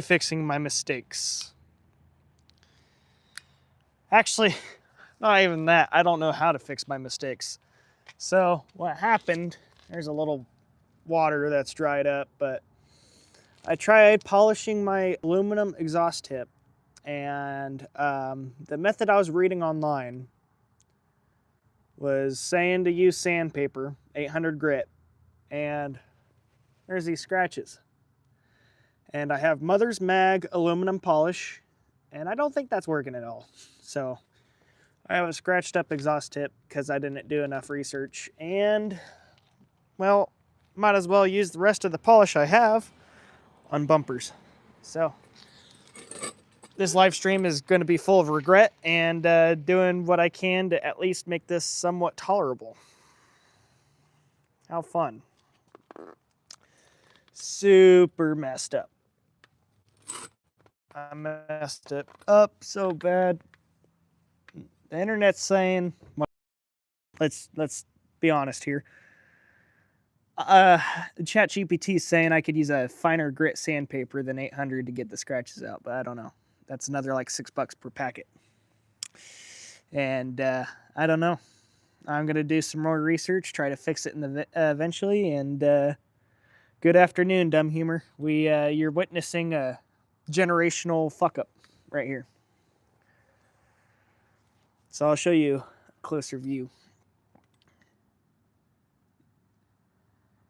fixing my mistakes. Actually, not even that. I don't know how to fix my mistakes. So what happened, there's a little water that's dried up, but I tried polishing my aluminum exhaust tip, and the method I was reading online was saying to use sandpaper, 800 grit, and there's these scratches. And I have Mother's Mag aluminum polish, and I don't think that's working at all. So I have a scratched up exhaust tip because I didn't do enough research, and well, might as well use the rest of the polish I have on bumpers. So this live stream is going to be full of regret and doing what I can to at least make this somewhat tolerable. How fun. Super messed up. I messed it up so bad. The internet's saying, well, let's be honest here. ChatGPT is saying I could use a finer grit sandpaper than 800 to get the scratches out, but I don't know. That's another like $6 per packet. And I don't know. I'm going to do some more research, try to fix it in the eventually. And good afternoon, Dumb Humor. You're witnessing a generational fuck up right here. So I'll show you a closer view.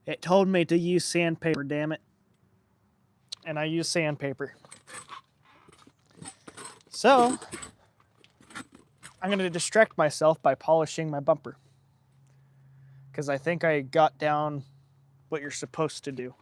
It told me to use sandpaper, damn it. And I use sandpaper. So I'm going to distract myself by polishing my bumper, because I think I got down what you're supposed to do.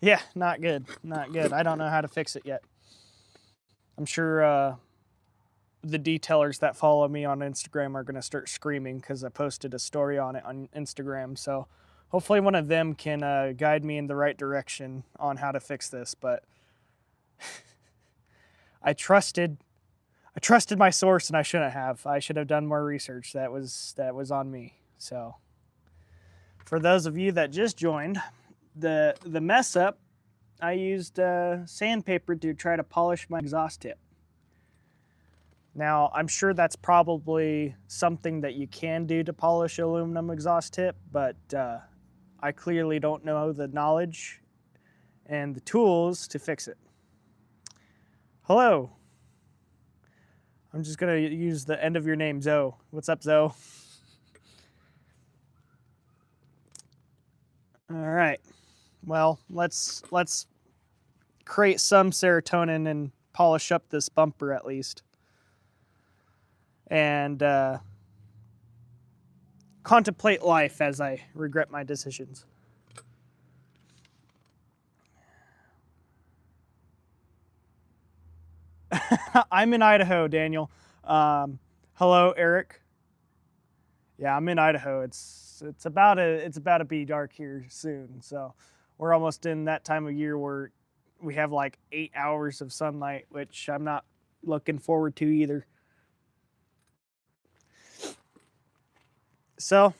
Yeah, not good. Not good. I don't know how to fix it yet. I'm sure the detailers that follow me on Instagram are going to start screaming because I posted a story on it on Instagram. So hopefully one of them can guide me in the right direction on how to fix this. But I trusted my source, and I shouldn't have. I should have done more research. That was on me. So for those of you that just joined, the mess up, I used sandpaper to try to polish my exhaust tip. Now, I'm sure that's probably something that you can do to polish aluminum exhaust tip, but I clearly don't know the knowledge and the tools to fix it. Hello. I'm just gonna use the end of your name, Zoe. What's up, Zoe? All right. Well, let's create some serotonin and polish up this bumper at least. And contemplate life as I regret my decisions. I'm in Idaho, Daniel. Hello, Eric. Yeah, I'm in Idaho. It's about to be dark here soon. So we're almost in that time of year where we have like 8 hours of sunlight, which I'm not looking forward to either. So,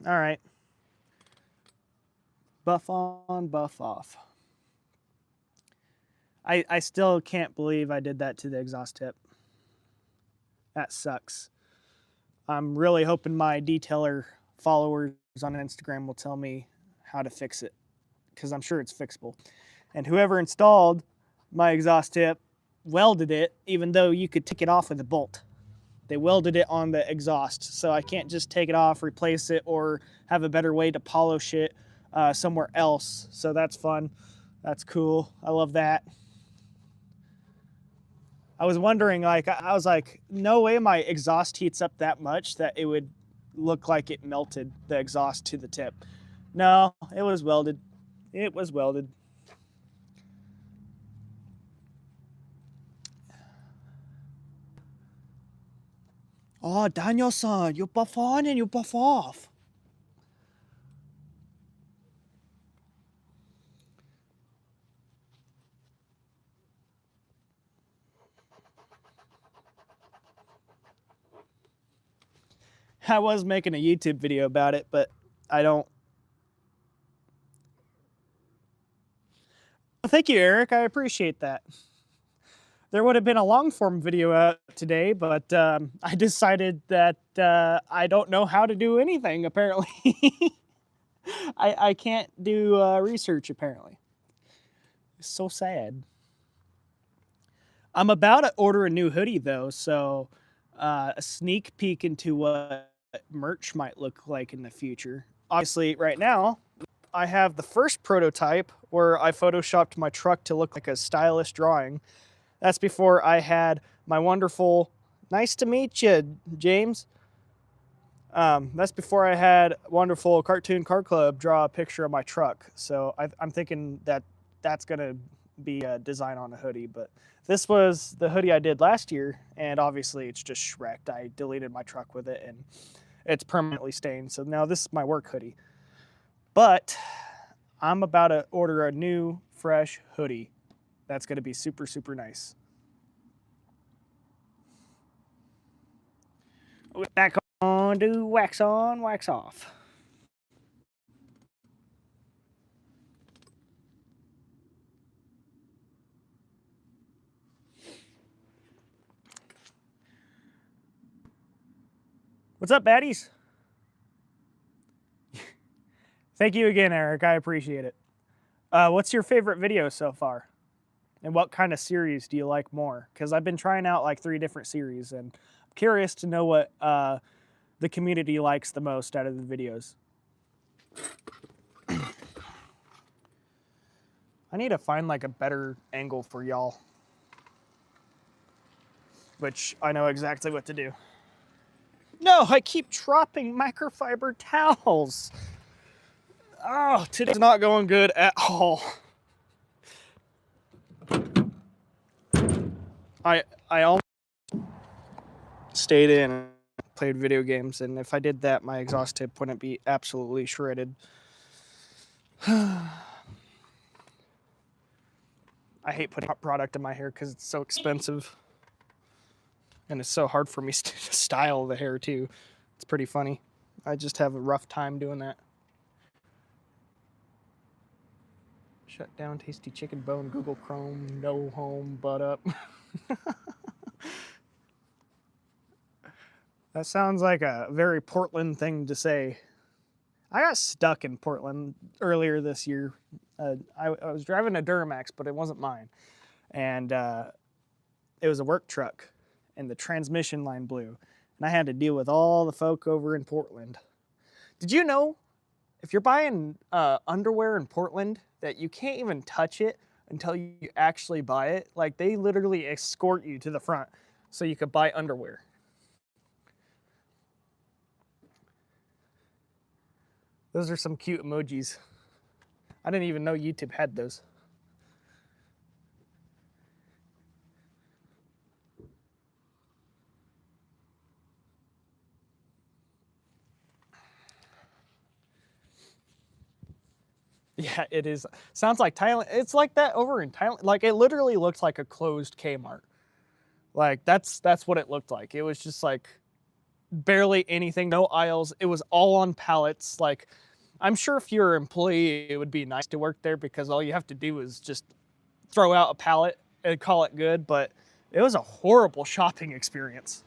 all right. Buff on, buff off. I still can't believe I did that to the exhaust tip. That sucks. I'm really hoping my detailer followers on Instagram will tell me how to fix it, because I'm sure it's fixable. And whoever installed my exhaust tip welded it, even though you could take it off with a bolt. They welded it on the exhaust, so I can't just take it off, replace it, or have a better way to polish it somewhere else. So that's fun. That's cool. I love that. I was wondering, I was like, no way my exhaust heats up that much that it would look like it melted the exhaust to the tip. No, it was welded. It was welded. Oh, Daniel-san, you buff on and you buff off. I was making a YouTube video about it, but I don't. Thank you, Eric. I appreciate that. There would have been a long form video out today, but I decided that I don't know how to do anything, apparently. I can't do research, apparently. It's so sad. I'm about to order a new hoodie, though, so a sneak peek into what merch might look like in the future. Obviously, right now, I have the first prototype where I photoshopped my truck to look like a stylish drawing. That's before I had my wonderful, nice to meet you, James. That's before I had wonderful Cartoon Car Club draw a picture of my truck. So I'm thinking that that's going to be a design on a hoodie. But this was the hoodie I did last year, and obviously it's just shreked. I deleted my truck with it, and it's permanently stained. So now this is my work hoodie. But I'm about to order a new, fresh hoodie. That's going to be super, super nice. Back on to wax on, wax off. What's up, baddies? Thank you again, Eric. I appreciate it. What's your favorite video so far? And what kind of series do you like more? Because I've been trying out like 3 different series, and I'm curious to know what the community likes the most out of the videos. I need to find like a better angle for y'all, which I know exactly what to do. No, I keep dropping microfiber towels. Oh, today's not going good at all. I almost stayed in and played video games, and if I did that, my exhaust tip wouldn't be absolutely shredded. I hate putting hot product in my hair because it's so expensive. And it's so hard for me to style the hair too. It's pretty funny. I just have a rough time doing that. Shut down tasty chicken bone, Google Chrome, no home, butt up. That sounds like a very Portland thing to say. I got stuck in Portland earlier this year. I was driving a Duramax, but it wasn't mine. And it was a work truck, and the transmission line blew. And I had to deal with all the folk over in Portland. Did you know, if you're buying underwear in Portland, that you can't even touch it until you actually buy it? Like, they literally escort you to the front so you could buy underwear. Those are some cute emojis. I didn't even know YouTube had those. Yeah, it is. Sounds like Thailand. It's like that over in Thailand. Like, it literally looks like a closed Kmart. Like, that's what it looked like. It was just like barely anything, no aisles. It was all on pallets. Like, I'm sure if you're an employee, it would be nice to work there because all you have to do is just throw out a pallet and call it good. But it was a horrible shopping experience.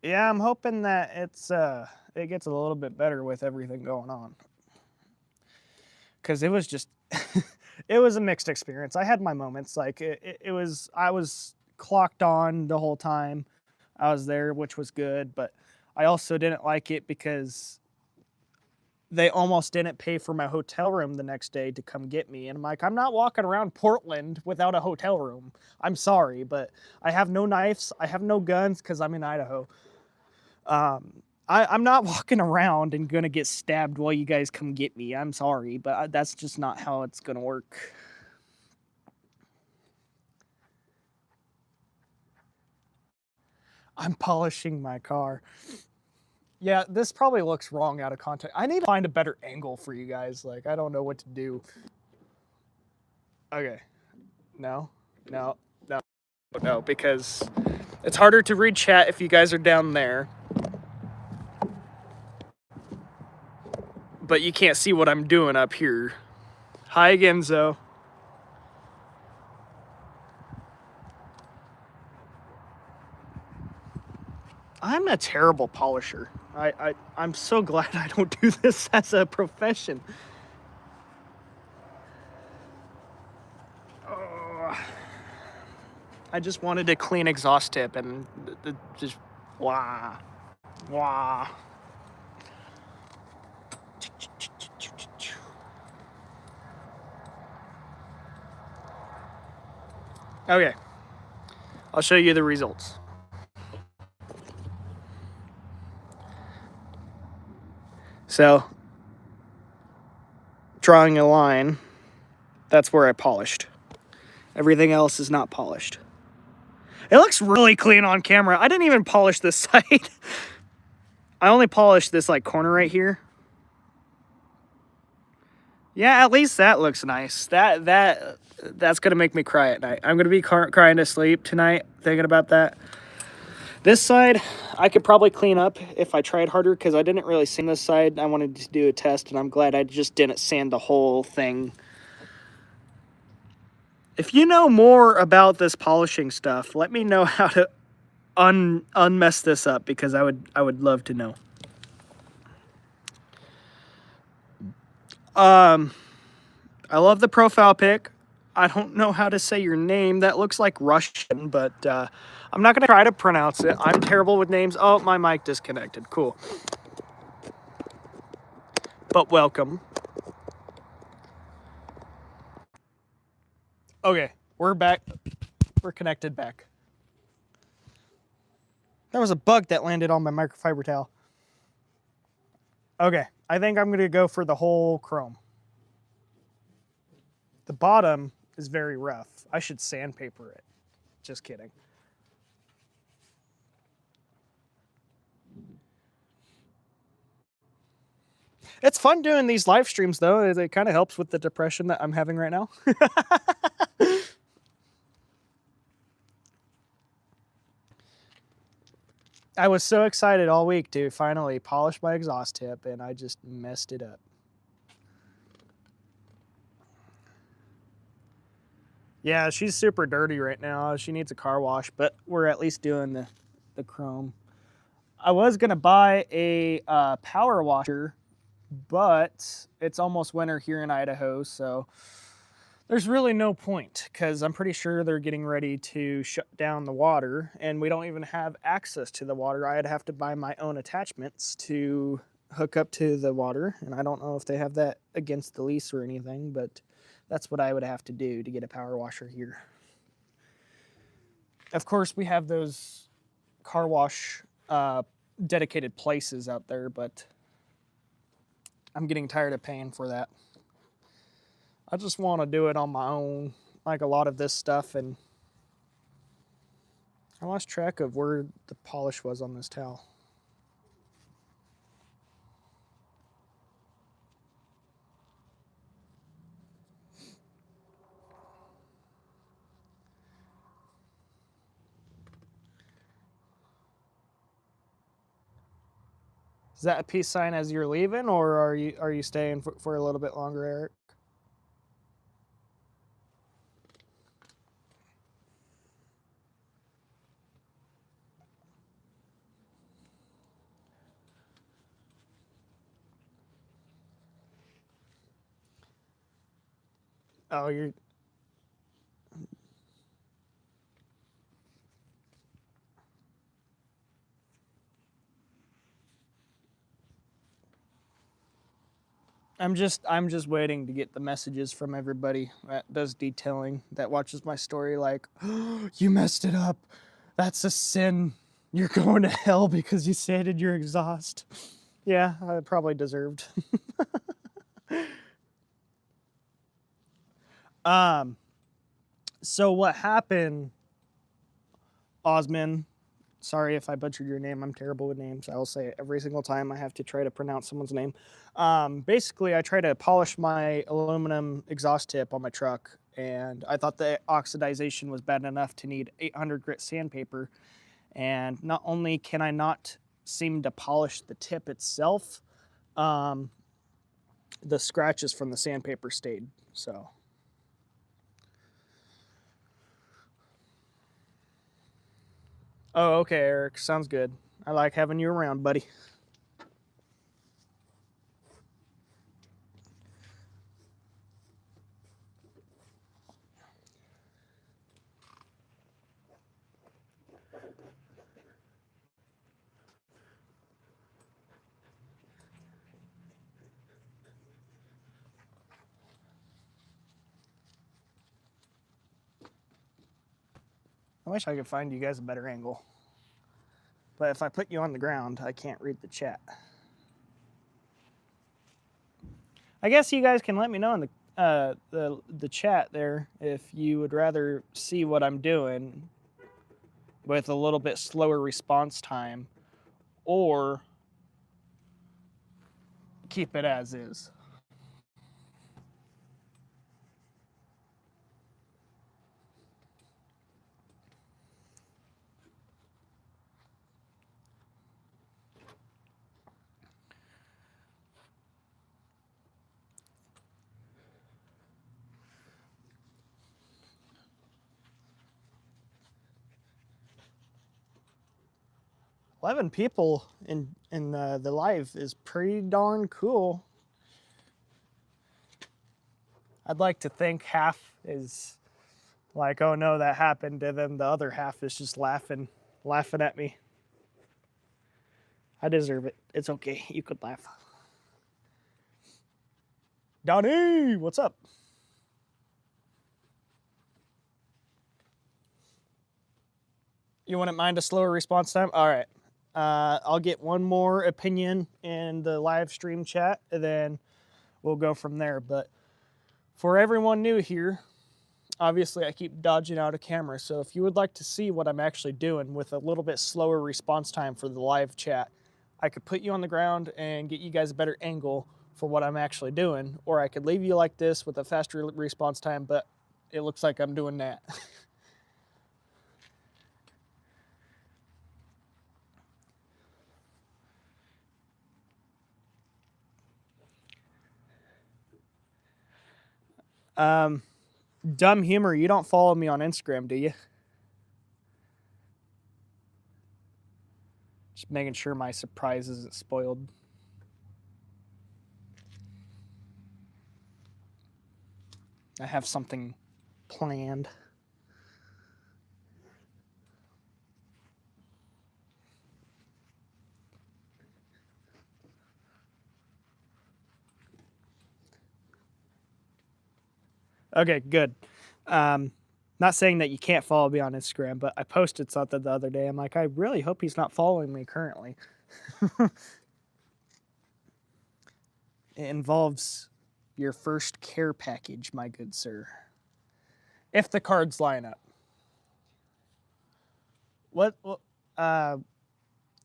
Yeah, I'm hoping that it gets a little bit better with everything going on. Because it was just, it was a mixed experience. I had my moments. Like, I was clocked on the whole time I was there, which was good. But I also didn't like it because they almost didn't pay for my hotel room the next day to come get me. And I'm like, I'm not walking around Portland without a hotel room. I'm sorry, but I have no knives. I have no guns because I'm in Idaho. I'm not walking around and gonna get stabbed while you guys come get me. I'm sorry, but that's just not how it's gonna work. I'm polishing my car. Yeah, this probably looks wrong out of context. I need to find a better angle for you guys. Like, I don't know what to do. Okay. No, because it's harder to read chat if you guys are down there. But you can't see what I'm doing up here. Hi again, Zoe. I'm a terrible polisher. I'm so glad I don't do this as a profession. I just wanted to clean exhaust tip and just wah. Okay, I'll show you the results. So, drawing a line, that's where I polished. Everything else is not polished. It looks really clean on camera. I didn't even polish this side. I only polished this like corner right here. Yeah, at least that looks nice. That's gonna make me cry at night. I'm gonna be crying to sleep tonight thinking about that. This side, I could probably clean up if I tried harder because I didn't really sand this side. I wanted to do a test, and I'm glad I just didn't sand the whole thing. If you know more about this polishing stuff, let me know how to unmess this up because I would love to know. I love the profile pic. I don't know how to say your name. That looks like Russian, but I'm not going to try to pronounce it. I'm terrible with names. Oh, my mic disconnected. Cool. But welcome. Okay, we're back. We're connected back. There was a bug that landed on my microfiber towel. Okay, I think I'm going to go for the whole chrome. The bottom is very rough. I should sandpaper it. Just kidding. It's fun doing these live streams, though. It kind of helps with the depression that I'm having right now. I was so excited all week to finally polish my exhaust tip, and I just messed it up. Yeah, she's super dirty right now. She needs a car wash, but we're at least doing the chrome. I was going to buy a power washer, but it's almost winter here in Idaho, so there's really no point because I'm pretty sure they're getting ready to shut down the water, and we don't even have access to the water. I'd have to buy my own attachments to hook up to the water, and I don't know if they have that against the lease or anything, but that's what I would have to do to get a power washer here. Of course, we have those car wash dedicated places out there, but I'm getting tired of paying for that. I just want to do it on my own, like a lot of this stuff, and I lost track of where the polish was on this towel. Is that a peace sign as you're leaving, or are you staying for a little bit longer, Eric? Oh, you're... I'm just waiting to get the messages from everybody that does detailing, that watches my story like, oh, you messed it up. That's a sin. You're going to hell because you sanded your exhaust. Yeah, I probably deserved. So what happened, Osman, sorry if I butchered your name. I'm terrible with names. I'll say it every single time I have to try to pronounce someone's name. Basically, I try to polish my aluminum exhaust tip on my truck, and I thought the oxidization was bad enough to need 800 grit sandpaper. And not only can I not seem to polish the tip itself, the scratches from the sandpaper stayed. So. Oh, okay, Eric. Sounds good. I like having you around, buddy. I wish I could find you guys a better angle. But if I put you on the ground, I can't read the chat. I guess you guys can let me know in the chat there if you would rather see what I'm doing with a little bit slower response time or keep it as is. 11 people in the live is pretty darn cool. I'd like to think half is like, oh no, that happened, and then the other half is just laughing at me. I deserve it. It's okay. You could laugh. Donnie, what's up? You wouldn't mind a slower response time? All right. I'll get one more opinion in the live stream chat, and then we'll go from there. But for everyone new here, obviously I keep dodging out of camera. So if you would like to see what I'm actually doing with a little bit slower response time for the live chat, I could put you on the ground and get you guys a better angle for what I'm actually doing. Or I could leave you like this with a faster response time, but it looks like I'm doing that. Dumb humor, you don't follow me on Instagram, do you? Just making sure my surprise isn't spoiled. I have something planned. Okay, good. Not saying that you can't follow me on Instagram, but I posted something the other day. I'm like, I really hope he's not following me currently. It involves your first care package, my good sir. If the cards line up. What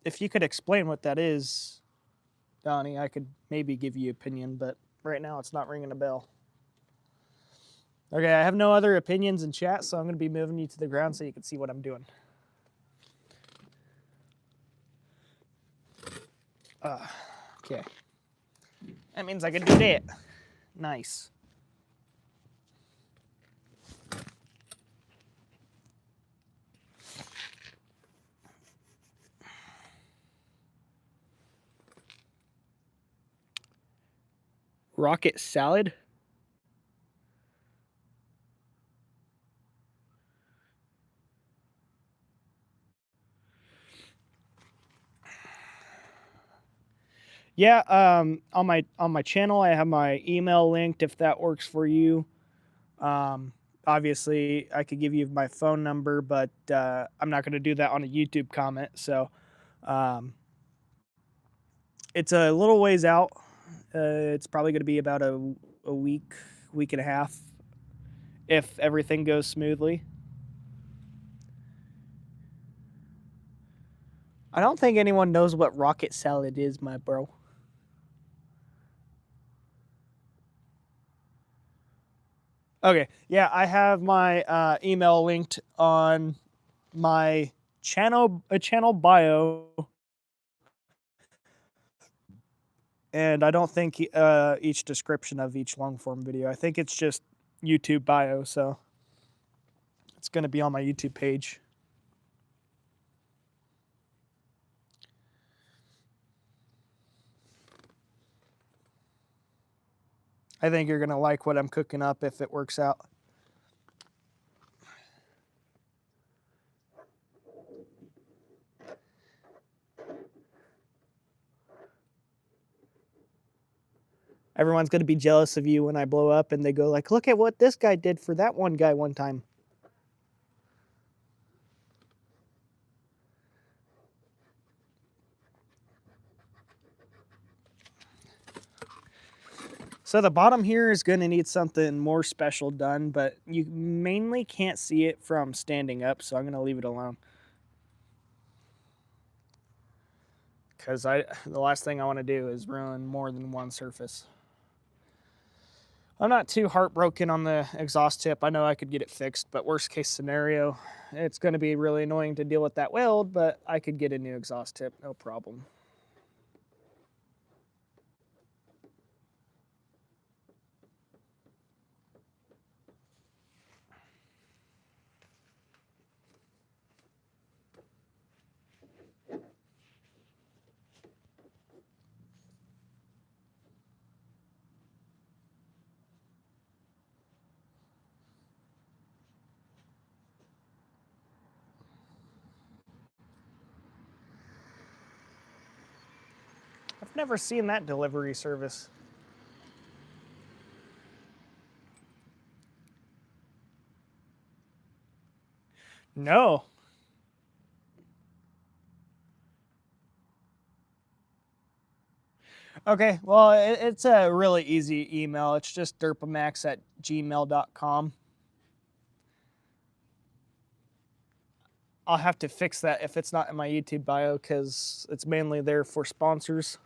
if you could explain what that is, Donnie, I could maybe give you opinion, but right now it's not ringing a bell. Okay, I have no other opinions in chat, so I'm going to be moving you to the ground so you can see what I'm doing. Okay. That means I can do that. Nice. Rocket salad? Yeah, on my channel I have my email linked if that works for you. obviously I could give you my phone number, but I'm not going to do that on a YouTube comment. So um, it's a little ways out. It's probably going to be about a week, week and a half, if everything goes smoothly. I don't think anyone knows what rocket salad is, my bro. Okay, yeah, I have my email linked on my channel bio, and I don't think each description of each long form video. I think it's just YouTube bio, so it's going to be on my YouTube page. I think you're going to like what I'm cooking up if it works out. Everyone's going to be jealous of you when I blow up and they go like, look at what this guy did for that one guy one time. So the bottom here is going to need something more special done, but you mainly can't see it from standing up, so I'm going to leave it alone. Because the last thing I want to do is ruin more than one surface. I'm not too heartbroken on the exhaust tip. I know I could get it fixed, but worst case scenario, it's going to be really annoying to deal with that weld, but I could get a new exhaust tip, no problem. I've never seen that delivery service. No. Okay, well, it's a really easy email. It's just durpamax@gmail.com. I'll have to fix that if it's not in my YouTube bio because it's mainly there for sponsors.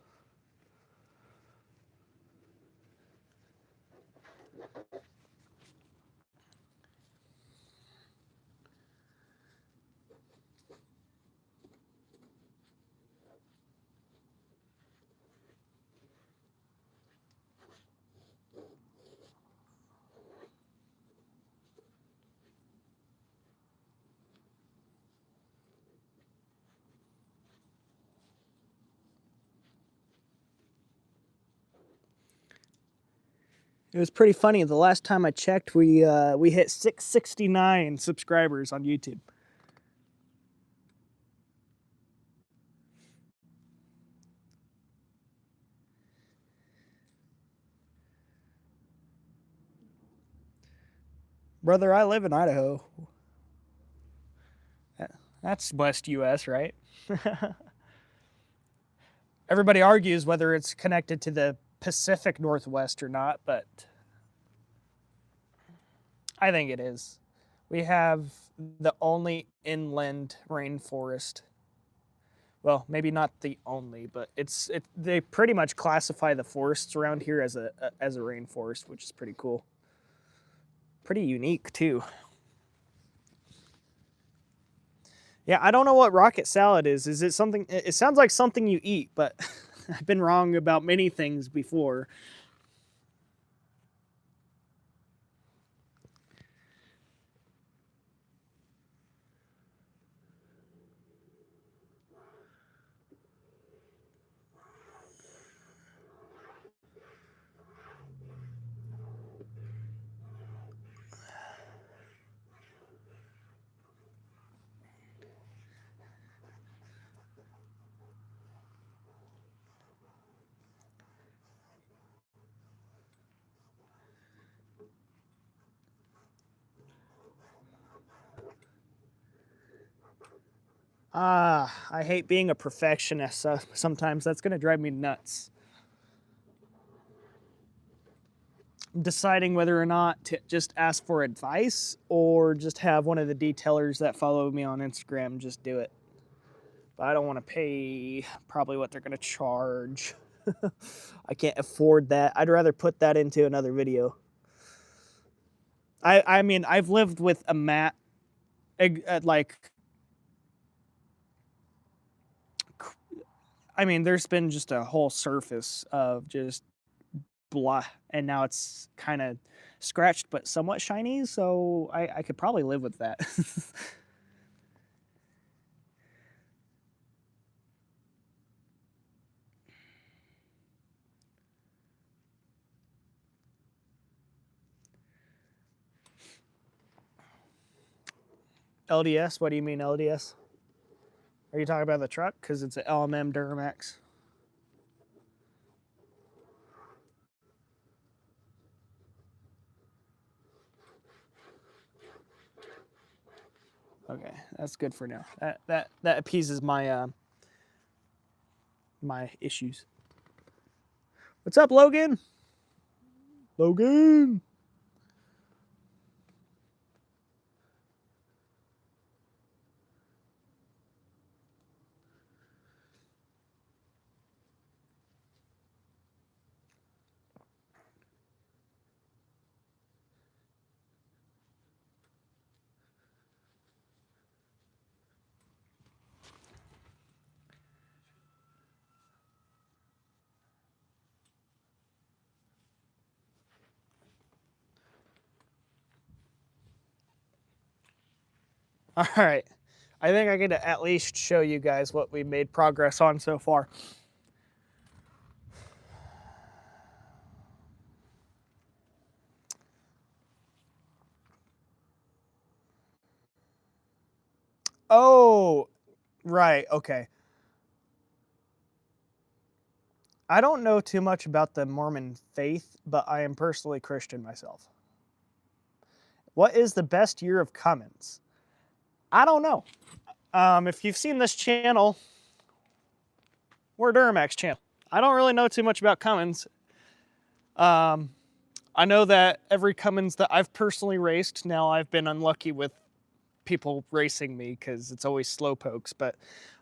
It was pretty funny. The last time I checked, we hit 669 subscribers on YouTube. Brother, I live in Idaho. That's West US, right? Everybody argues whether it's connected to the Pacific Northwest or not, but I think it is. We have the only inland rainforest. Well, maybe not the only, but they pretty much classify the forests around here as a rainforest, which is pretty cool. Pretty unique too. Yeah, I don't know what rocket salad is. Is it something? It sounds like something you eat, but I've been wrong about many things before. I hate being a perfectionist, so sometimes that's going to drive me nuts. I'm deciding whether or not to just ask for advice or just have one of the detailers that follow me on Instagram just do it. But I don't want to pay probably what they're going to charge. I can't afford that. I'd rather put that into another video. I mean, I've lived with a mat, like, I mean, there's been just a whole surface of just blah, and now it's kind of scratched but somewhat shiny, so I could probably live with that. LDS? What do you mean LDS? Are you talking about the truck? Because it's an LMM Duramax. Okay, that's good for now. That appeases my my issues. What's up, Logan? Logan. All right. I think I get to at least show you guys what we made progress on so far. Oh, right. Okay. I don't know too much about the Mormon faith, but I am personally Christian myself. What is the best year of Cummins? I don't know. If you've seen this channel, we're a Duramax channel. I don't really know too much about Cummins. I know that every Cummins that I've personally raced, now I've been unlucky with people racing me because it's always slow pokes, but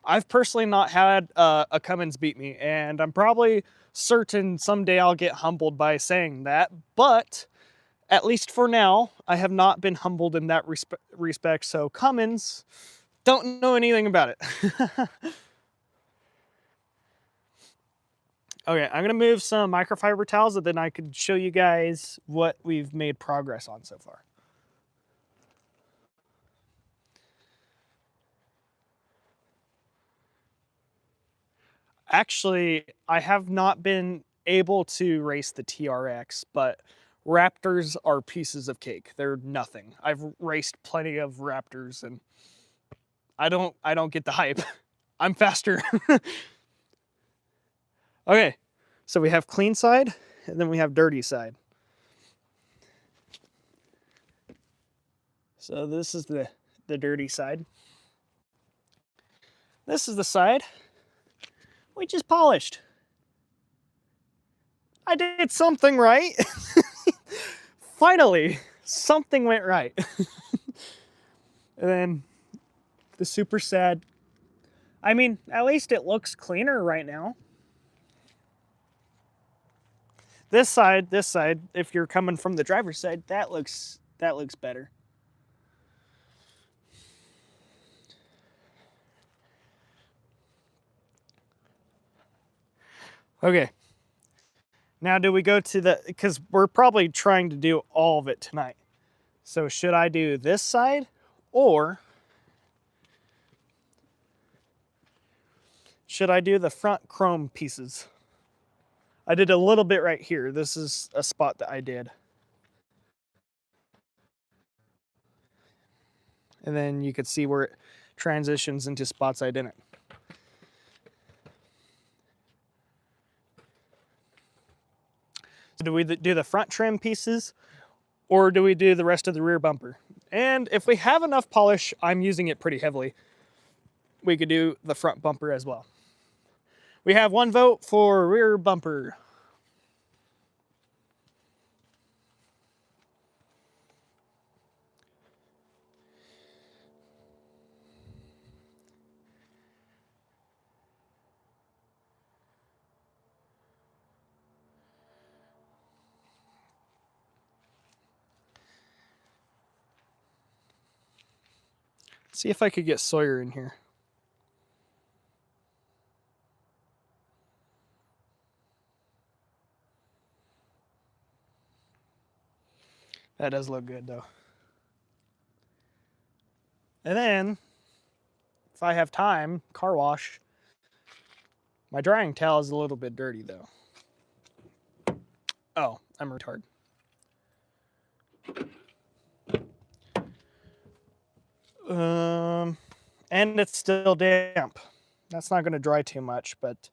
I've personally not had a Cummins beat me, and I'm probably certain someday I'll get humbled by saying that, but at least for now, I have not been humbled in that respect, so Cummins, don't know anything about it. Okay, I'm gonna move some microfiber towels and then I could show you guys what we've made progress on so far. Actually, I have not been able to race the TRX, but Raptors are pieces of cake. They're nothing. I've raced plenty of Raptors and I don't get the hype. I'm faster. Okay, so we have clean side and then we have dirty side. So this is the dirty side. This is the side we just polished. I did something right. Finally, something went right. And then the super sad. I mean, at least it looks cleaner right now. This side, if you're coming from the driver's side, that looks better. Okay. Now do we go to the, because we're probably trying to do all of it tonight. So should I do this side or should I do the front chrome pieces? I did a little bit right here. This is a spot that I did. And then you could see where it transitions into spots I didn't. So do we do the front trim pieces or do we do the rest of the rear bumper? And if we have enough polish, I'm using it pretty heavily. we could do the front bumper as well. We have 1 vote for rear bumper. See if I could get Sawyer in here. That does look good though. And then, if I have time, car wash. My drying towel is a little bit dirty though. Oh, I'm retarded. And it's still damp. That's not going to dry too much, but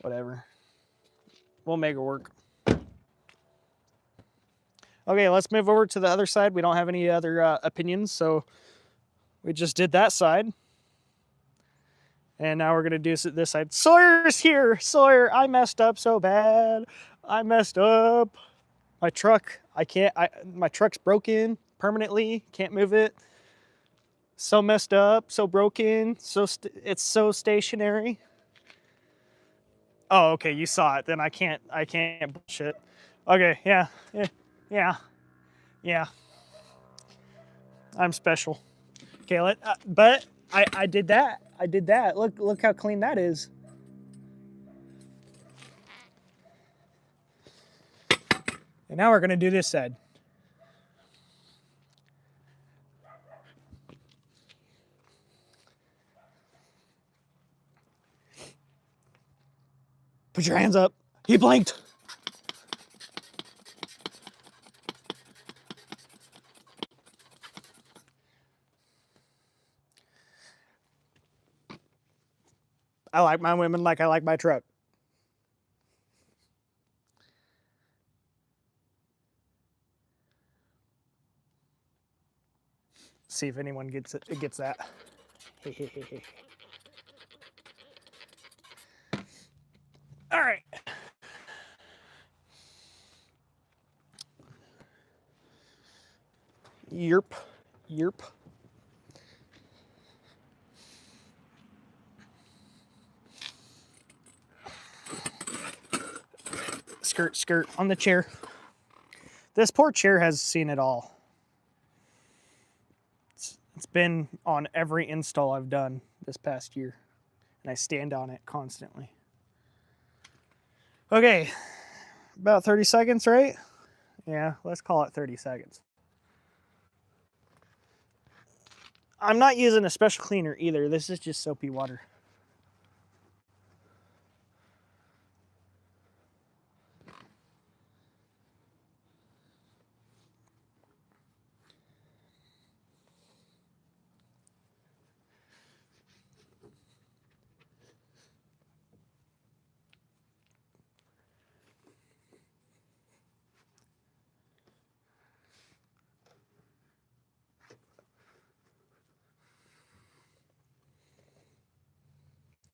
whatever. We'll make it work. Okay, let's move over to the other side. We don't have any other opinions, so we just did that side. And now we're going to do this side. Sawyer's here! Sawyer, I messed up so bad. I messed up. My truck, my truck's broken permanently. Can't move it. So messed up, so broken, it's so stationary. Oh, okay, you saw it. Then I can't bullshit. Okay, yeah. I'm special. Okay, but I did that. I did that. Look how clean that is. And now we're gonna do this side. Put your hands up. He blinked. I like my women like I like my truck. See if anyone gets that. All right. Yerp. Skirt on the chair. This poor chair has seen it all. It's been on every install I've done this past year, and I stand on it constantly. Okay, about 30 seconds, right? Yeah, let's call it 30 seconds. I'm not using a special cleaner either. This is just soapy water.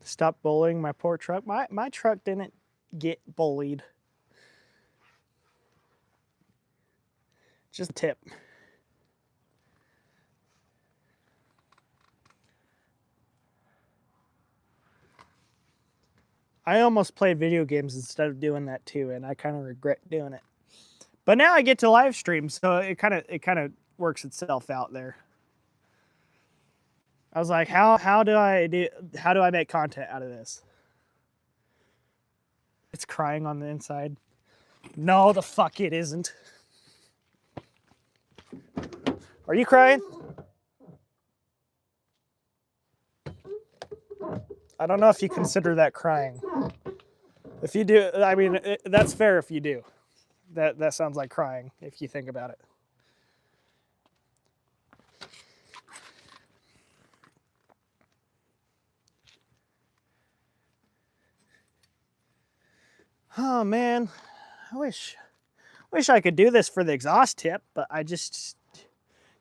Stop bullying my poor truck. My truck didn't get bullied. Just a tip. I almost played video games instead of doing that too, and I kind of regret doing it. But now I get to live stream, so it kind of works itself out there. I was like, how do I make content out of this? It's crying on the inside. No, the fuck it isn't. Are you crying? I don't know if you consider that crying. If you do, I mean, that's fair if you do. That sounds like crying if you think about it. Oh man, I wish I could do this for the exhaust tip, but I just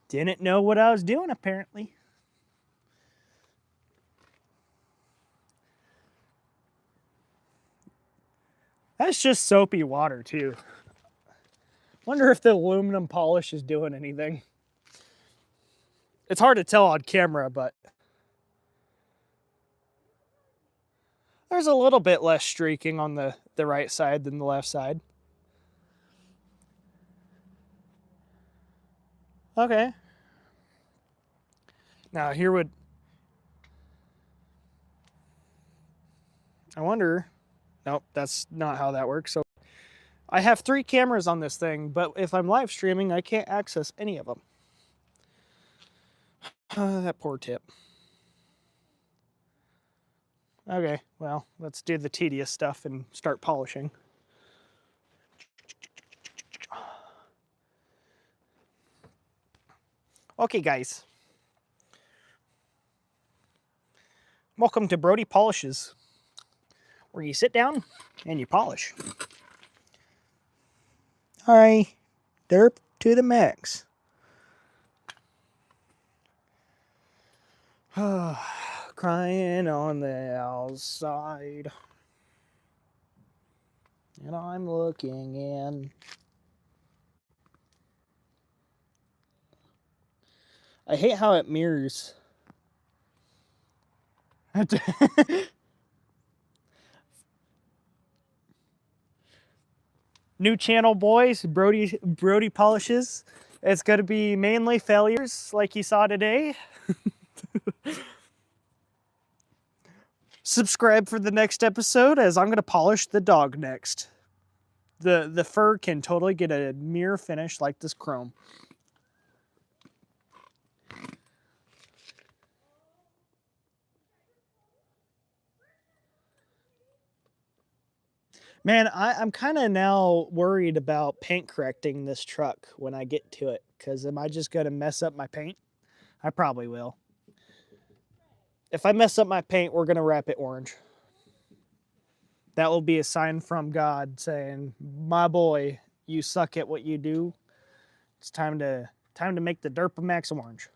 didn't know what I was doing apparently. That's just soapy water too. Wonder if the aluminum polish is doing anything. It's hard to tell on camera, but there's a little bit less streaking on the right side than the left side. Okay. Now here would... I wonder... Nope, that's not how that works. So I have 3 cameras on this thing, but if I'm live streaming, I can't access any of them. That poor tip. Okay, well, let's do the tedious stuff and start polishing. Okay, guys. Welcome to Brody Polishes, where you sit down and you polish. Hi, derp to the max. Crying on the outside, and I'm looking in. I hate how it mirrors. New channel, boys. Brody Polishes. It's going to be mainly failures like you saw today. Subscribe for the next episode, as I'm going to polish the dog next. The fur can totally get a mirror finish like this chrome. Man, I'm kind of now worried about paint correcting this truck when I get to it, because am I just going to mess up my paint? I probably will. If I mess up my paint, we're going to wrap it orange. That will be a sign from God saying, my boy, you suck at what you do. It's time to make the Durpamax orange.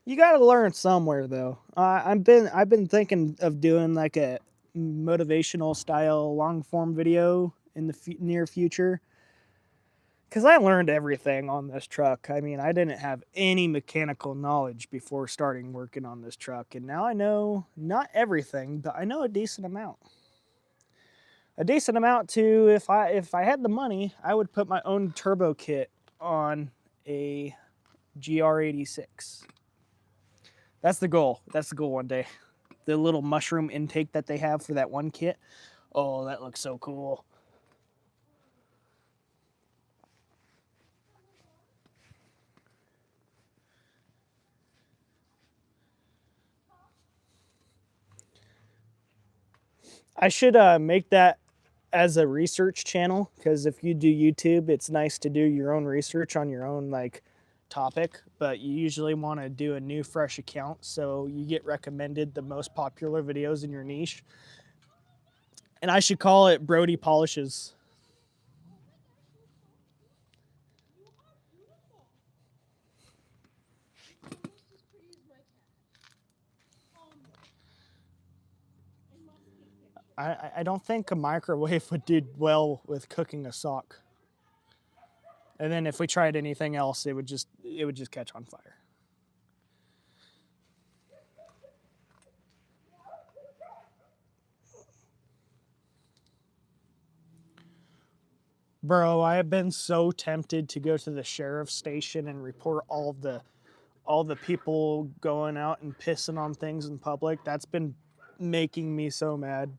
You got to learn somewhere, though. I've been thinking of doing like a motivational style long form video in the near future, because I learned everything on this truck. I mean, I didn't have any mechanical knowledge before starting working on this truck, and now I know not everything, but I know a decent amount. A decent amount to, if I had the money, I would put my own turbo kit on a GR86. That's the goal. That's the goal one day. The little mushroom intake that they have for that one kit. Oh, that looks so cool. I should make that as a research channel, because if you do YouTube, it's nice to do your own research on your own like topic, but you usually want to do a new fresh account so you get recommended the most popular videos in your niche. And I should call it Brody Polishes. I don't think a microwave would do well with cooking a sock. And then if we tried anything else, it would just catch on fire. Bro, I have been so tempted to go to the sheriff's station and report all the people going out and pissing on things in public. That's been making me so mad.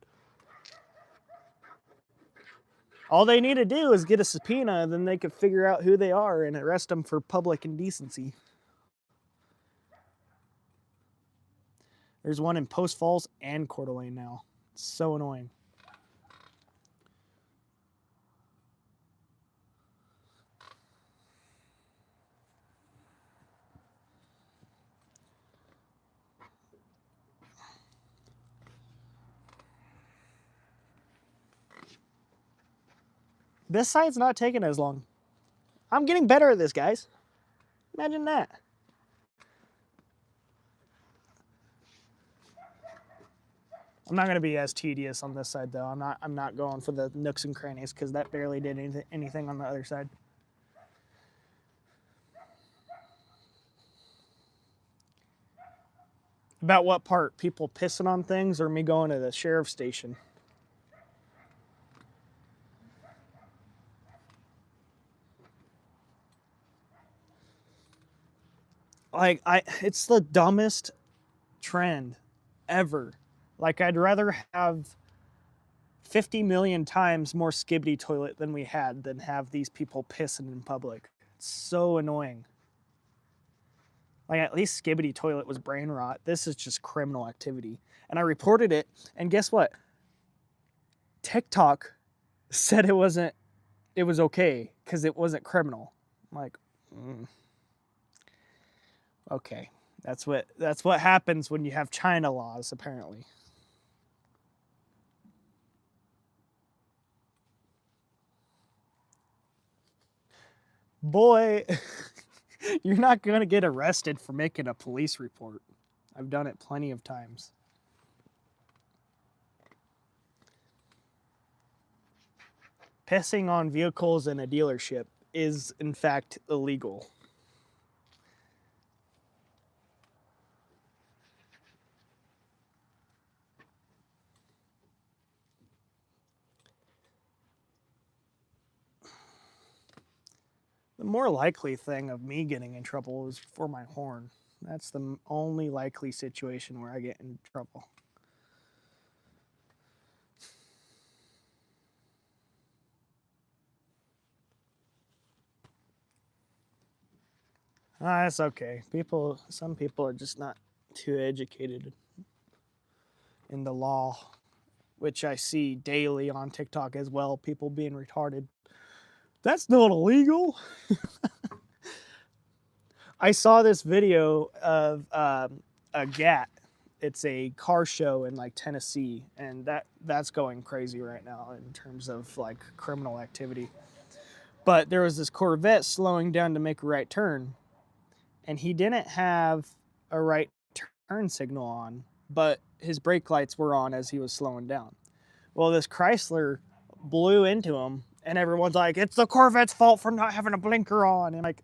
All they need to do is get a subpoena, and then they could figure out who they are and arrest them for public indecency. There's one in Post Falls and Coeur d'Alene now. It's so annoying. This side's not taking as long. I'm getting better at this, guys. Imagine that. I'm not going to be as tedious on this side, though. I'm not going for the nooks and crannies because that barely did anything on the other side. About what part? People pissing on things or me going to the sheriff's station? Like, it's the dumbest trend ever. Like, I'd rather have 50 million times more skibbity toilet than we had than have these people pissing in public. It's so annoying. Like, at least skibbity toilet was brain rot. This is just criminal activity. And I reported it, and guess what? TikTok said it was okay because it wasn't criminal. I'm like, okay. That's what happens when you have China laws, apparently. Boy, you're not going to get arrested for making a police report. I've done it plenty of times. Pissing on vehicles in a dealership is, in fact, illegal. The more likely thing of me getting in trouble is for my horn. That's the only likely situation where I get in trouble. That's okay. Some people are just not too educated in the law, which I see daily on TikTok as well, people being retarded. That's not illegal. I saw this video of a GAT. It's a car show in like Tennessee, and that's going crazy right now in terms of like criminal activity. But there was this Corvette slowing down to make a right turn, and he didn't have a right turn signal on, but his brake lights were on as he was slowing down. Well, this Chrysler blew into him, and everyone's like, it's the Corvette's fault for not having a blinker on. And like,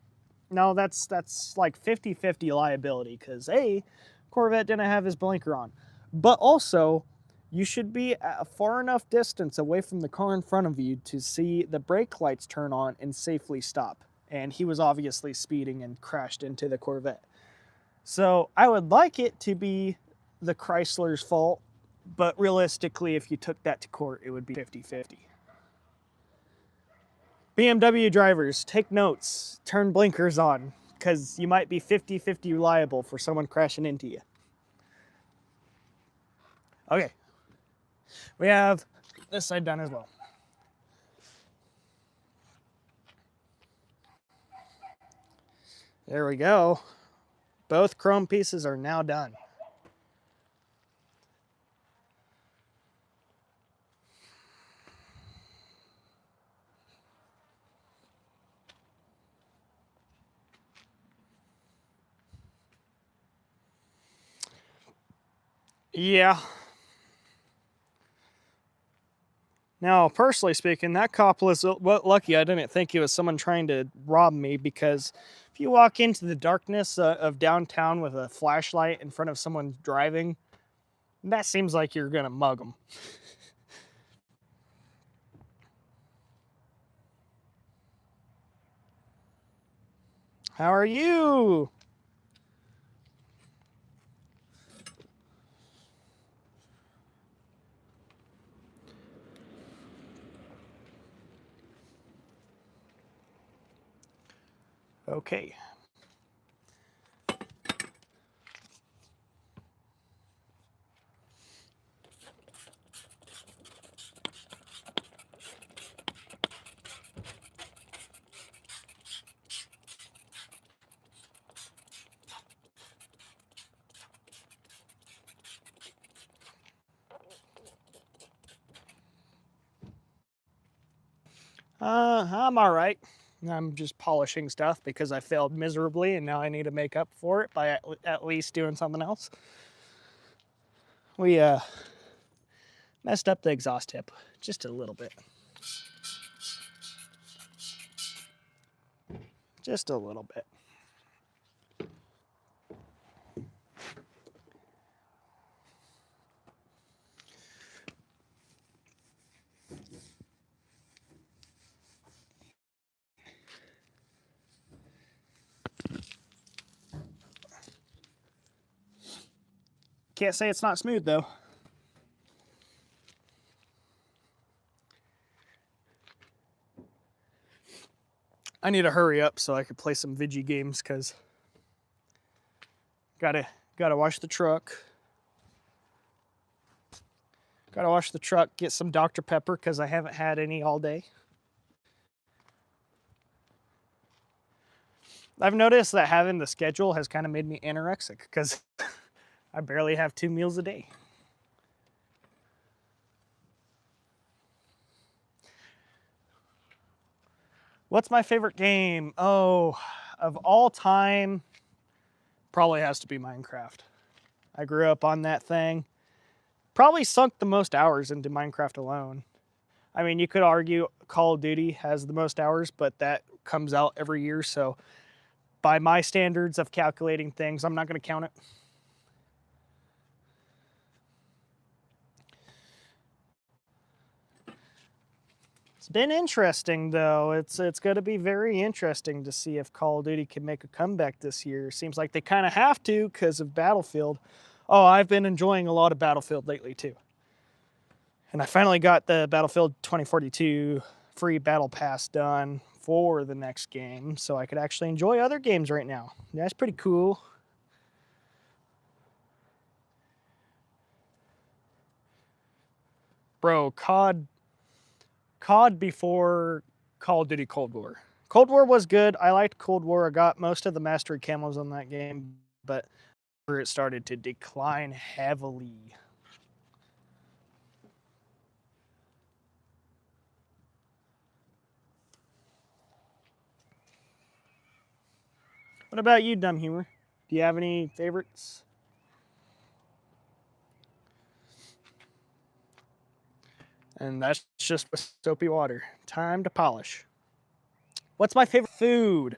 no, that's like 50-50 liability because A, Corvette didn't have his blinker on. But also, you should be at a far enough distance away from the car in front of you to see the brake lights turn on and safely stop. And he was obviously speeding and crashed into the Corvette. So I would like it to be the Chrysler's fault, but realistically, if you took that to court, it would be 50-50. BMW drivers, take notes, turn blinkers on, because you might be 50-50 liable for someone crashing into you. Okay, we have this side done as well. There we go. Both chrome pieces are now done. Yeah. Now, personally speaking, that cop was lucky I didn't think he was someone trying to rob me, because if you walk into the darkness of downtown with a flashlight in front of someone driving, that seems like you're going to mug them. How are you? Okay. I'm all right. I'm just polishing stuff because I failed miserably and now I need to make up for it by at least doing something else. We messed up the exhaust tip just a little bit. Just a little bit. Can't say it's not smooth though. I need to hurry up so I can play some Vigi games because gotta wash the truck. Gotta wash the truck, get some Dr. Pepper because I haven't had any all day. I've noticed that having the schedule has kind of made me anorexic because I barely have 2 meals a day. What's my favorite game? Oh, of all time, probably has to be Minecraft. I grew up on that thing. Probably sunk the most hours into Minecraft alone. I mean, you could argue Call of Duty has the most hours, but that comes out every year, so by my standards of calculating things, I'm not going to count it. It's been interesting, though. It's going to be very interesting to see if Call of Duty can make a comeback this year. Seems like they kind of have to because of Battlefield. Oh, I've been enjoying a lot of Battlefield lately, too. And I finally got the Battlefield 2042 free battle pass done for the next game, so I could actually enjoy other games right now. That's pretty cool. Bro, COD before Call of Duty Cold War. Cold War was good. I liked Cold War. I got most of the mastery camos on that game, but it started to decline heavily. What about you, Dumb Humor? Do you have any favorites? And that's just with soapy water. Time to polish. What's my favorite food?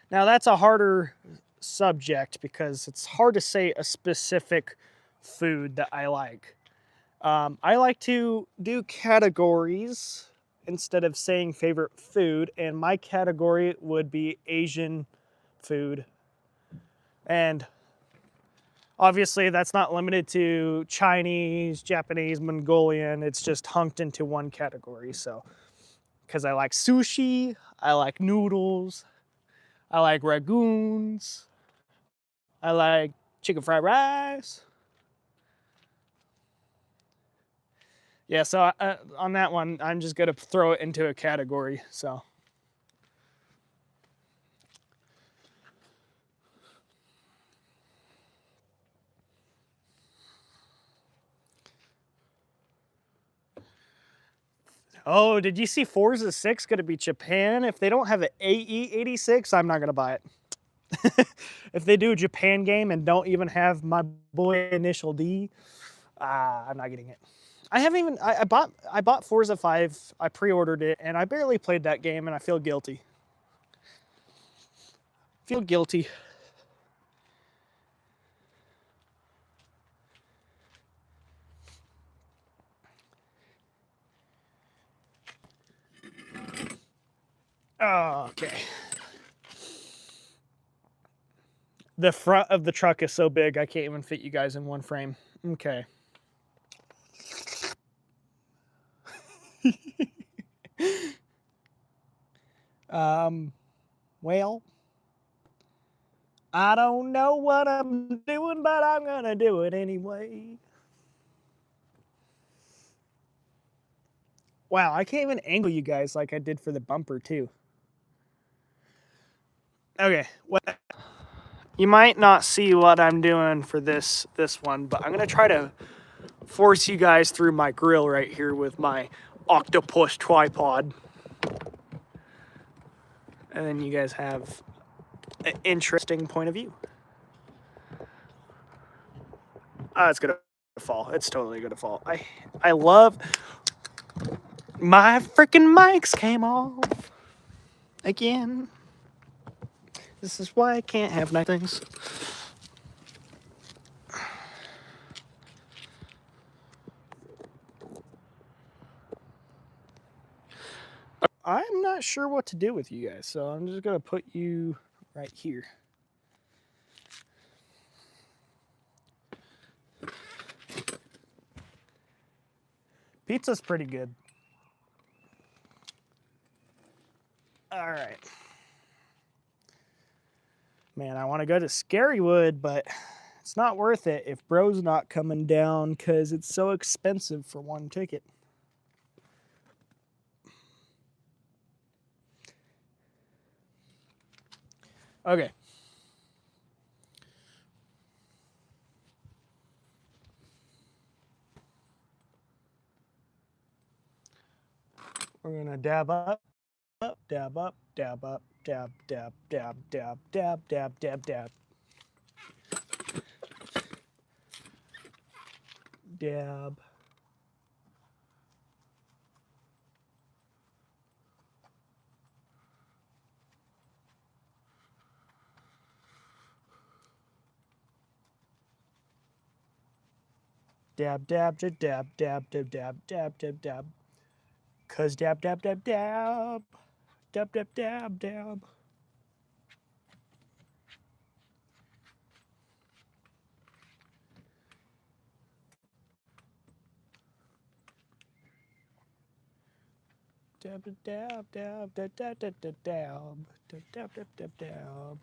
Now that's a harder subject because it's hard to say a specific food that I like. I like to do categories instead of saying favorite food, and my category would be Asian food. And obviously that's not limited to Chinese, Japanese, Mongolian. It's just hunked into one category. So, because I like sushi, I like noodles, I like ragoons, I like chicken fried rice. Yeah, so on that one, I'm just gonna throw it into a category, so. Oh, did you see Forza 6 gonna be Japan? If they don't have an AE86, I'm not gonna buy it. If they do a Japan game and don't even have my boy Initial D, I'm not getting it. I haven't even, I bought Forza 5, I pre-ordered it, and I barely played that game, and I feel guilty. Feel guilty. Oh, okay. The front of the truck is so big, I can't even fit you guys in one frame. Okay. Well, I don't know what I'm doing, but I'm gonna do it anyway. Wow, I can't even angle you guys like I did for the bumper too. Okay, you might not see what I'm doing for this one, but I'm gonna try to force you guys through my grill right here with my octopus tripod. And then you guys have an interesting point of view. It's gonna fall. It's totally gonna fall. I love my freaking mics came off again. This is why I can't have nice things. I'm not sure what to do with you guys, so I'm just gonna put you right here. Pizza's pretty good. All right. Man, I want to go to Scarywood, but it's not worth it if Bro's not coming down because it's so expensive for one ticket. Okay. We're going to dab up, dab up, dab up, dab, dab, dab, dab, dab, dab, dab, dab. Dab. Dab, dab, dab, dab, dab, dab, dab, dab, dab, dab. Cause dab, dab, dab, dab. Dab, dab, dab, dab. Dab, dab, dab, dab, dab, dab, dab, dab, dab, dab, dab, dab, dab.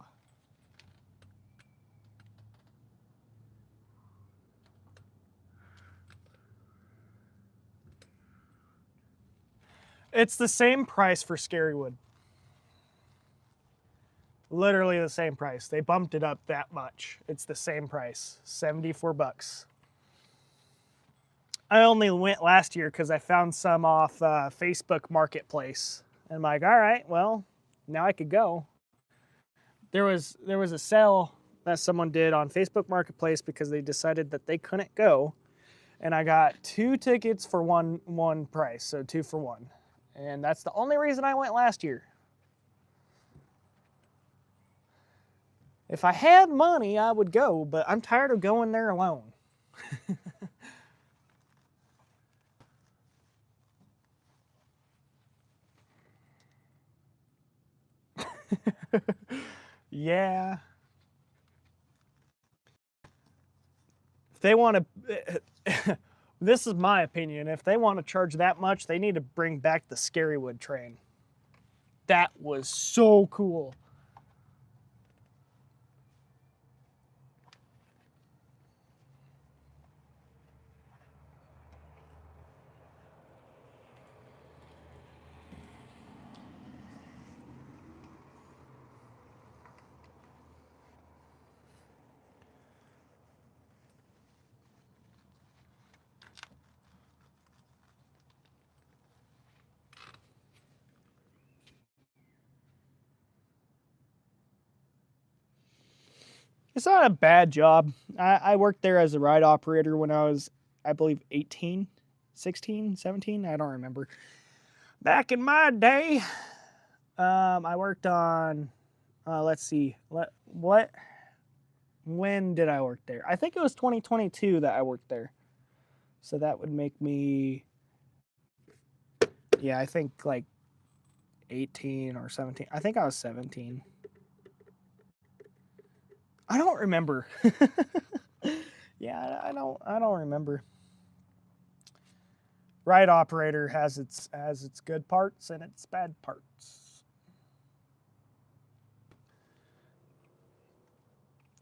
It's the same price for Scarywood. Literally the same price. They bumped it up that much. It's the same price, 74 bucks. I only went last year because I found some off Facebook Marketplace. And I'm like, all right, well, now I could go. There was a sale that someone did on Facebook Marketplace because they decided that they couldn't go. And I got 2 tickets for one price, so 2 for 1. And that's the only reason I went last year. If I had money, I would go, but I'm tired of going there alone. Yeah. If they want to, this is my opinion. If they want to charge that much, they need to bring back the Scarywood train. That was so cool. It's not a bad job. I worked there as a ride operator when I was, I believe, 18, 16, 17. I don't remember. Back in my day, I worked on, let's see, when did I work there? I think it was 2022 that I worked there. So that would make me, yeah, I think like 18 or 17. I think I was 17. I don't remember. Yeah, I don't remember. Ride operator has its good parts and its bad parts.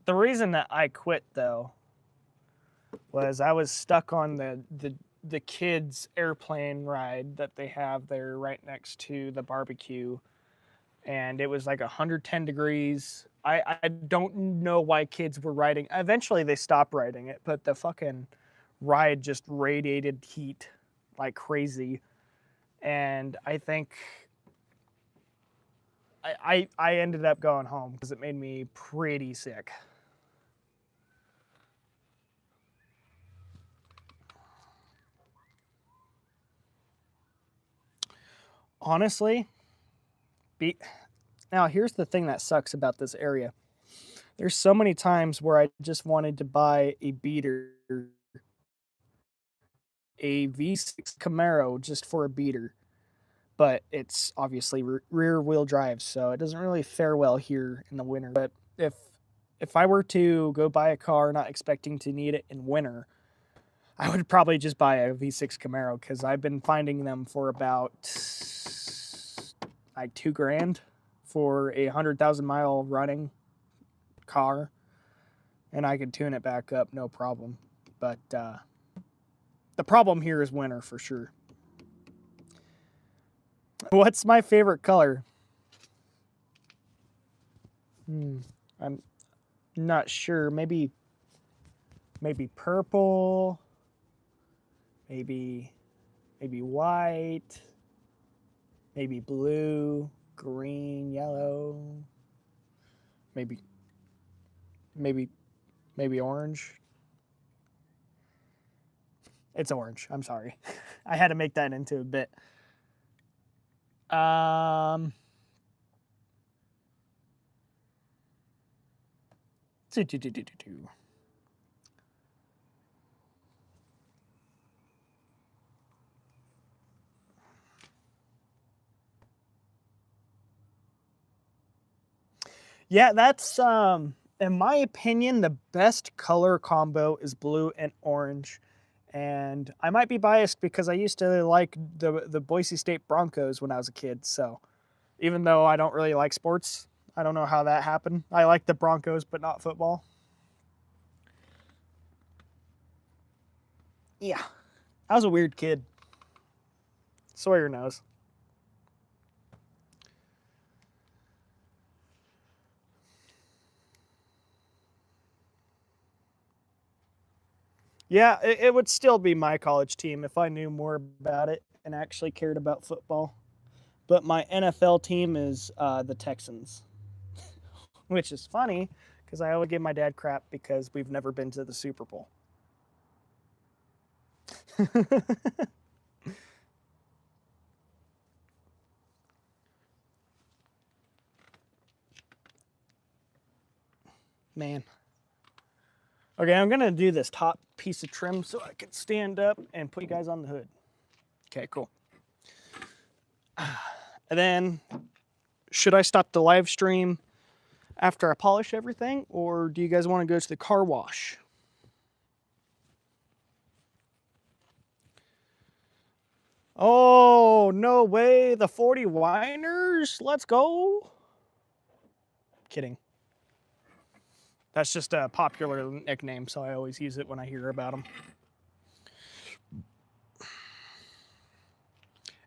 The reason that I quit though was I was stuck on the kids airplane ride that they have there right next to the barbecue, and it was like 110 degrees. I don't know why kids were riding. Eventually they stopped riding it, but the fucking ride just radiated heat like crazy. And I think I ended up going home because it made me pretty sick. Honestly, now here's the thing that sucks about this area. There's so many times where I just wanted to buy a beater, a V6 Camaro just for a beater, but it's obviously rear wheel drive, so it doesn't really fare well here in the winter. But if I were to go buy a car not expecting to need it in winter, I would probably just buy a V6 Camaro because I've been finding them for about like $2,000 for a 100,000-mile running car, and I could tune it back up no problem. But the problem here is winter for sure. What's my favorite color? I'm not sure. Maybe purple. Maybe white. Maybe blue, green, yellow. Maybe orange. It's orange. I'm sorry. I had to make that into a bit. Yeah, that's in my opinion, the best color combo is blue and orange. And I might be biased because I used to like the Boise State Broncos when I was a kid. So even though I don't really like sports, I don't know how that happened. I like the Broncos, but not football. Yeah, I was a weird kid. Sawyer knows. Yeah, it would still be my college team if I knew more about it and actually cared about football. But my NFL team is the Texans, which is funny because I always give my dad crap because we've never been to the Super Bowl. Man. Okay, I'm going to do this top piece of trim so I can stand up and put you guys on the hood. Okay, cool. And then, should I stop the live stream after I polish everything, or do you guys want to go to the car wash? Oh, no way. The 40 whiners? Let's go. Kidding. That's just a popular nickname, so I always use it when I hear about them.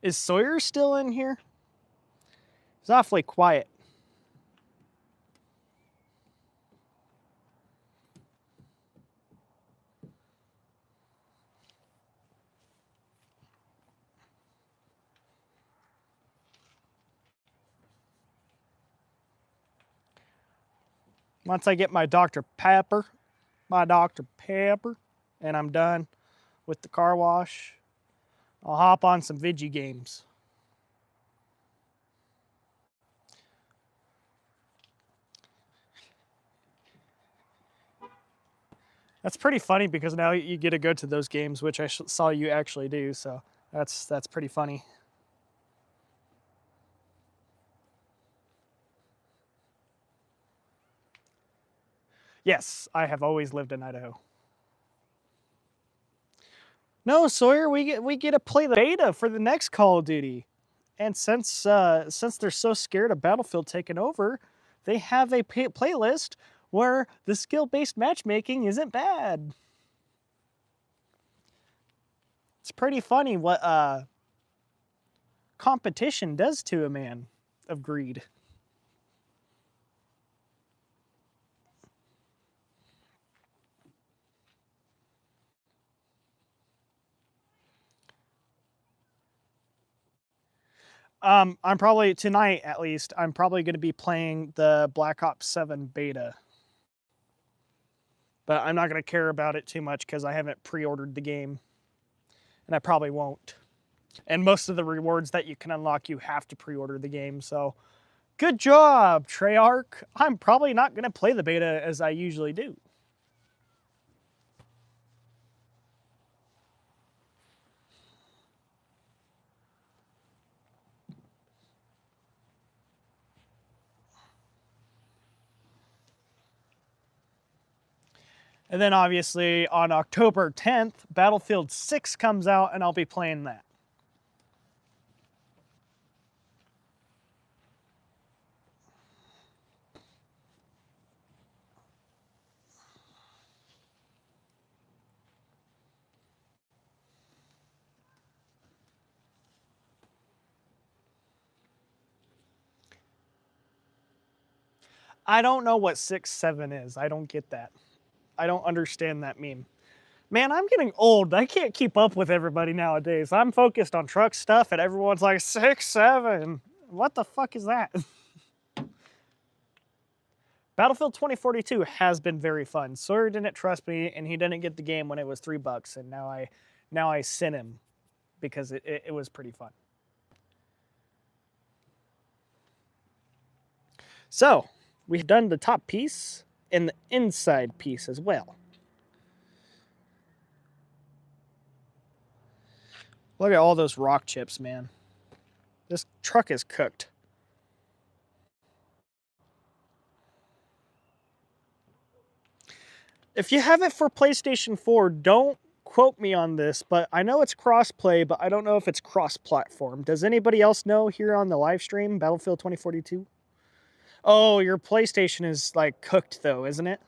Is Sawyer still in here? He's awfully quiet. Once I get my Dr. Pepper, and I'm done with the car wash, I'll hop on some Vigi games. That's pretty funny because now you get to go to those games, which I saw you actually do, so that's pretty funny. Yes, I have always lived in Idaho. No, Sawyer, we get to play the beta for the next Call of Duty. And since they're so scared of Battlefield taking over, they have a playlist where the skill-based matchmaking isn't bad. It's pretty funny what competition does to a man of greed. I'm probably, tonight at least, I'm probably going to be playing the Black Ops 7 beta. But I'm not going to care about it too much because I haven't pre-ordered the game. And I probably won't. And most of the rewards that you can unlock, you have to pre-order the game. So, good job, Treyarch. I'm probably not going to play the beta as I usually do. And then obviously on October 10th, Battlefield 6 comes out and I'll be playing that. I don't know what 6-7 is. I don't get that. I don't understand that meme. Man, I'm getting old. I can't keep up with everybody nowadays. I'm focused on truck stuff and everyone's like 6-7. What the fuck is that? Battlefield 2042 has been very fun. Sawyer didn't trust me and he didn't get the game when it was $3 and now I sent him because it was pretty fun. So, we've done the top piece and the inside piece as well. Look at all those rock chips, man. This truck is cooked. If you have it for PlayStation 4, don't quote me on this, but I know it's cross-play, but I don't know if it's cross-platform. Does anybody else know here on the live stream, Battlefield 2042? Oh, your PlayStation is, like, cooked, though, isn't it?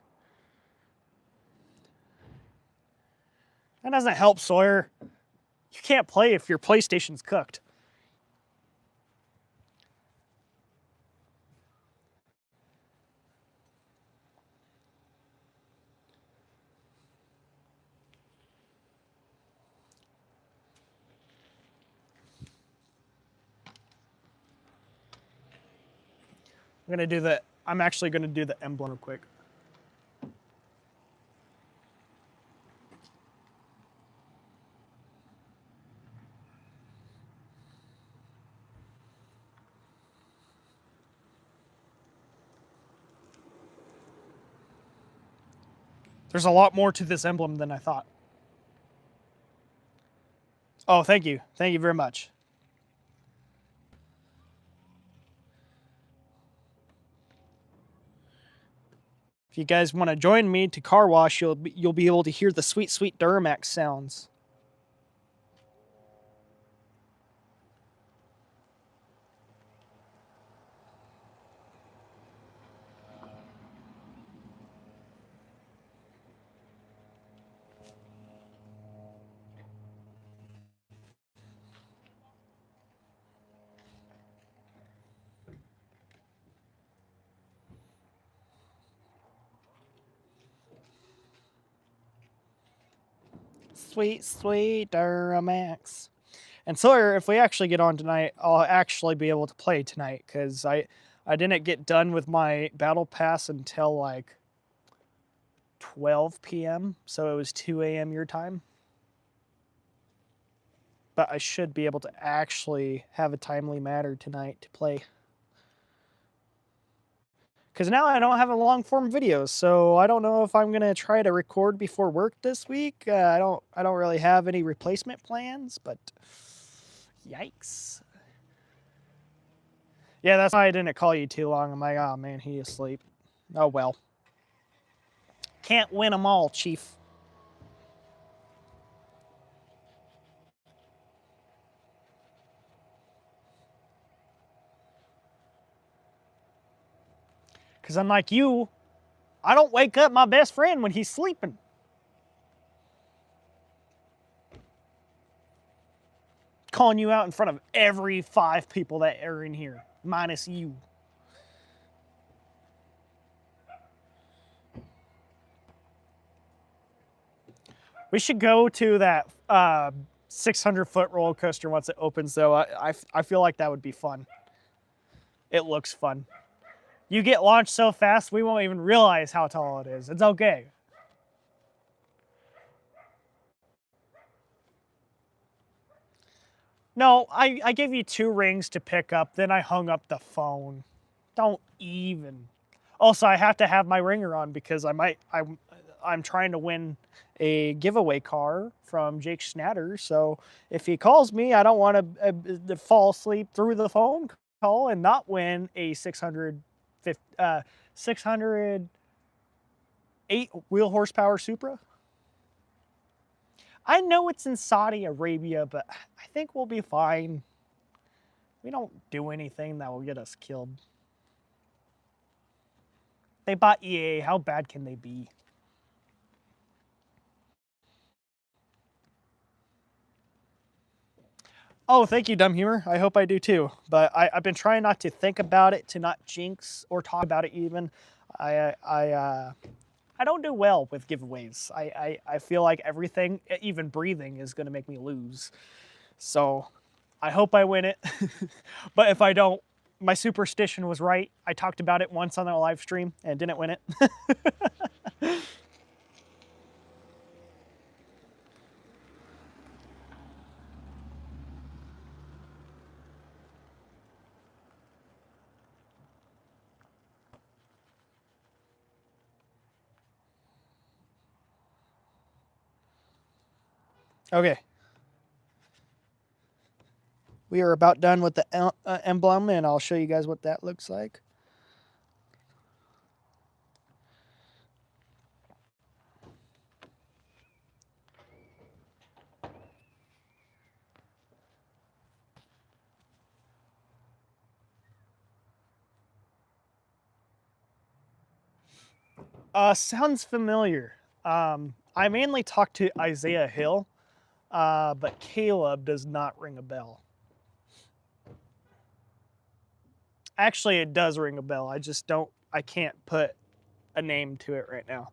That doesn't help, Sawyer. You can't play if your PlayStation's cooked. I'm actually gonna do the emblem real quick. There's a lot more to this emblem than I thought. Oh, thank you. Thank you very much. If you guys want to join me to car wash, you'll be able to hear the sweet, sweet Duramax sounds. Sweet, sweet Duramax. And Sawyer, if we actually get on tonight, I'll actually be able to play tonight because I didn't get done with my battle pass until like 12 p.m. So it was 2 a.m. your time. But I should be able to actually have a timely matter tonight to play. Because now I don't have a long form videos, so I don't know if I'm gonna try to record before work this week. I don't really have any replacement plans, but yikes. Yeah, that's why I didn't call you too long. I'm like, oh man, he's asleep. Oh well. Can't win them all, Chief. Because unlike you, I don't wake up my best friend when he's sleeping. Calling you out in front of every 5 people that are in here, minus you. We should go to that 600-foot roller coaster once it opens, though. I feel like that would be fun. It looks fun. You get launched so fast, we won't even realize how tall it is. It's okay. No, I gave you 2 rings to pick up, then I hung up the phone. Don't even. Also, I have to have my ringer on because I'm trying to win a giveaway car from Jake Schnatter. So if he calls me, I don't want to fall asleep through the phone call and not win a 608 wheel horsepower Supra. I know it's in Saudi Arabia, but I think we'll be fine. We don't do anything that will get us killed. They bought EA. How bad can they be? Oh, thank you, Dumb Humor. I hope I do too. But I've been trying not to think about it, to not jinx or talk about it even. I don't do well with giveaways. I feel like everything, even breathing, is going to make me lose. So I hope I win it. But if I don't, my superstition was right. I talked about it once on a live stream and didn't win it. Okay. We are about done with the emblem, and I'll show you guys what that looks like. Sounds familiar. I mainly talk to Isaiah Hill, but Caleb does not ring a bell. Actually, it does ring a bell. I can't put a name to it right now.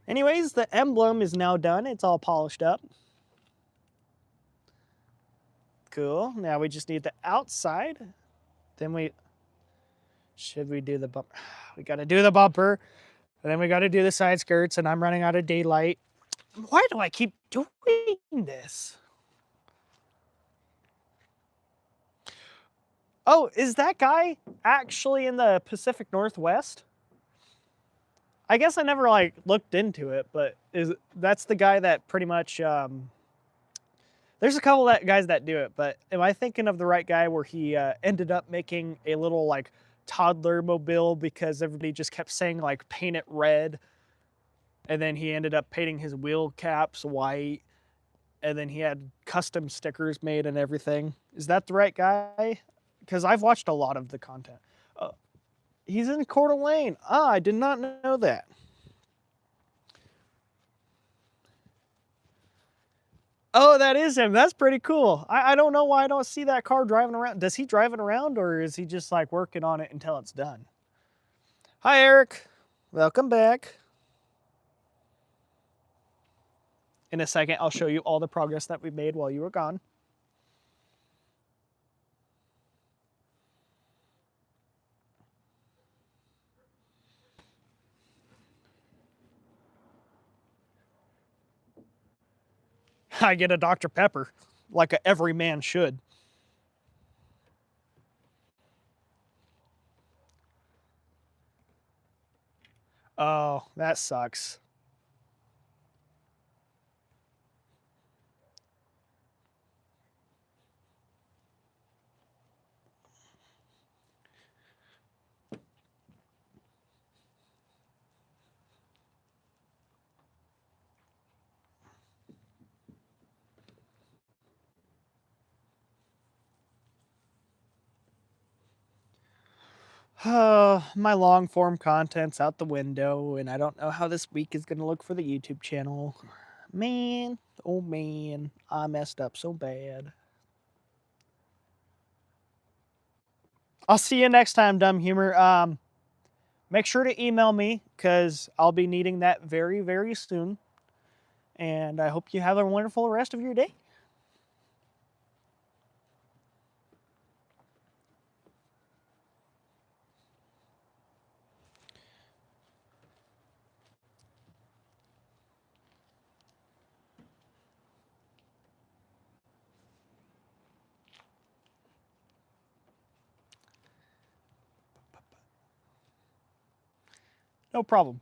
Anyways, the emblem is now done. It's all polished up. Cool. Now we just need the outside. Then should we do the bumper? We got to do the bumper. And then we got to do the side skirts, and I'm running out of daylight. Why do I keep doing this? Oh, is that guy actually in the Pacific Northwest? I guess I never like looked into it, but that's the guy that pretty much there's a couple of guys that do it, but am I thinking of the right guy where he ended up making a little like toddler mobile because everybody just kept saying like paint it red, and then he ended up painting his wheel caps white, and then he had custom stickers made and everything. Is that the right guy? Because I've watched a lot of the content. He's in Coeur d'Alene. Ah, I did not know that. Oh, that is him. That's pretty cool. I don't know why I don't see that car driving around. Does he drive it around, or is he just like working on it until it's done? Hi, Eric. Welcome back. In a second, I'll show you all the progress that we made while you were gone. I get a Dr. Pepper, like every man should. Oh, that sucks. My long form content's out the window, and I don't know how this week is going to look for the YouTube channel. Man, oh man, I messed up so bad. I'll see you next time, Dumb Humor. Make sure to email me because I'll be needing that very, very soon. and I hope you have a wonderful rest of your day. No problem.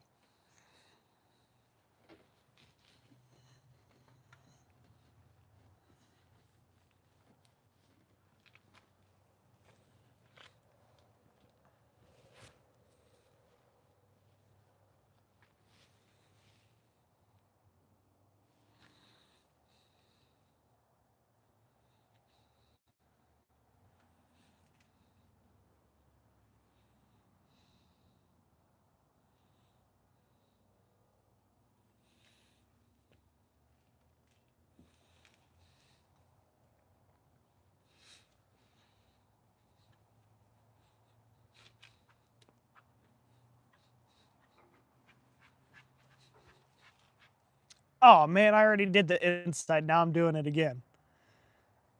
Oh man, I already did the inside. Now I'm doing it again.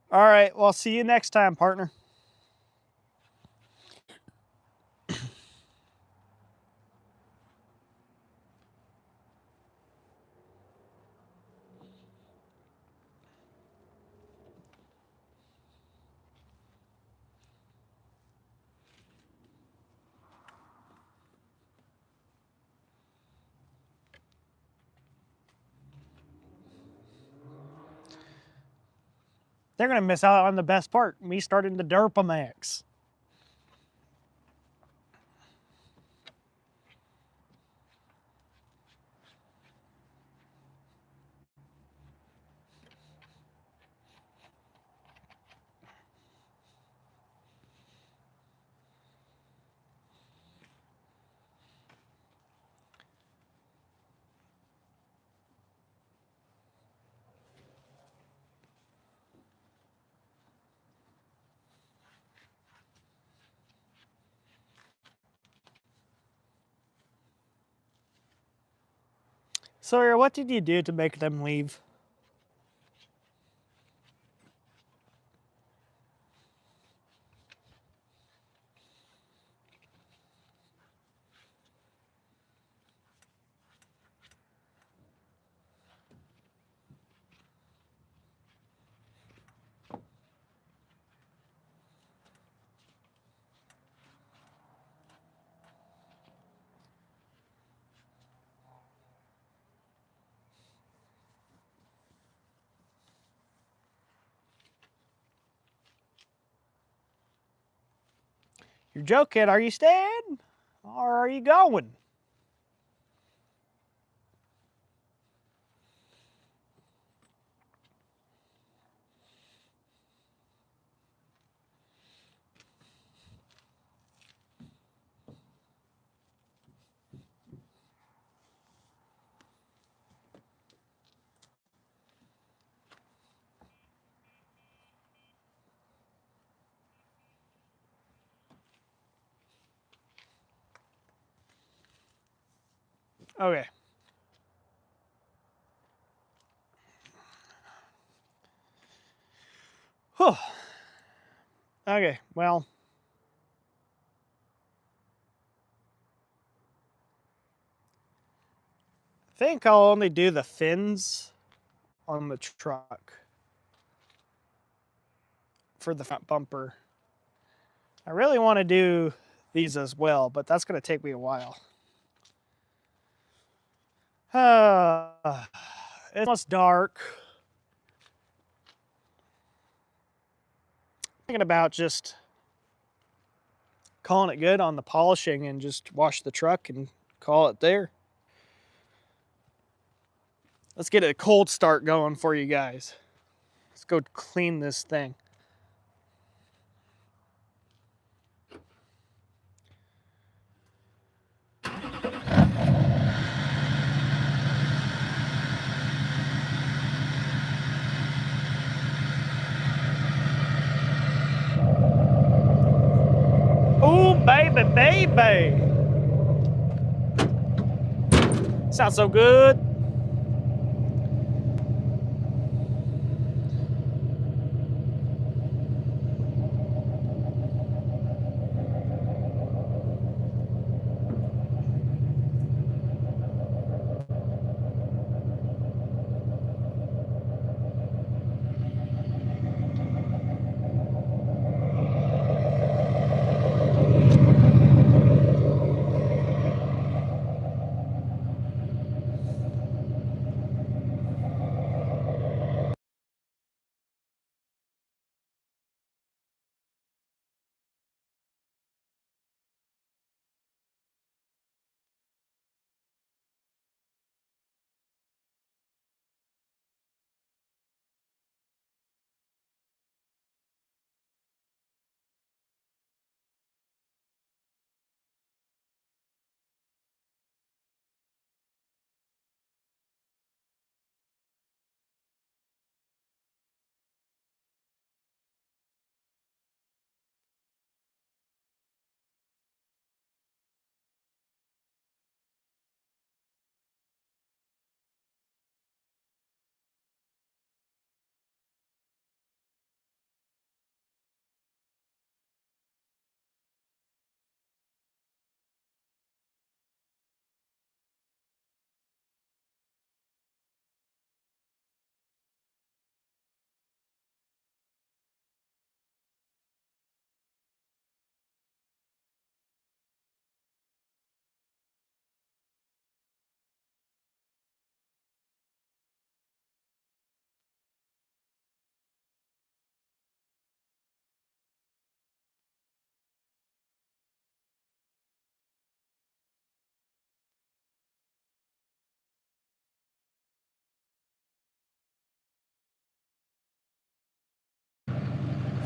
All right, well, see you next time, partner. They're going to miss out on the best part, me starting the Durpamax. Sawyer, what did you do to make them leave? You're joking. Are you staying? Or are you going? Okay. Whew. Okay, well. I think I'll only do the fins on the truck for the front bumper. I really want to do these as well, but that's going to take me a while. It's almost dark. Thinking about just calling it good on the polishing and just wash the truck and call it there. Let's get a cold start going for you guys. Let's go clean this thing. Oh, baby, baby. Sounds so good.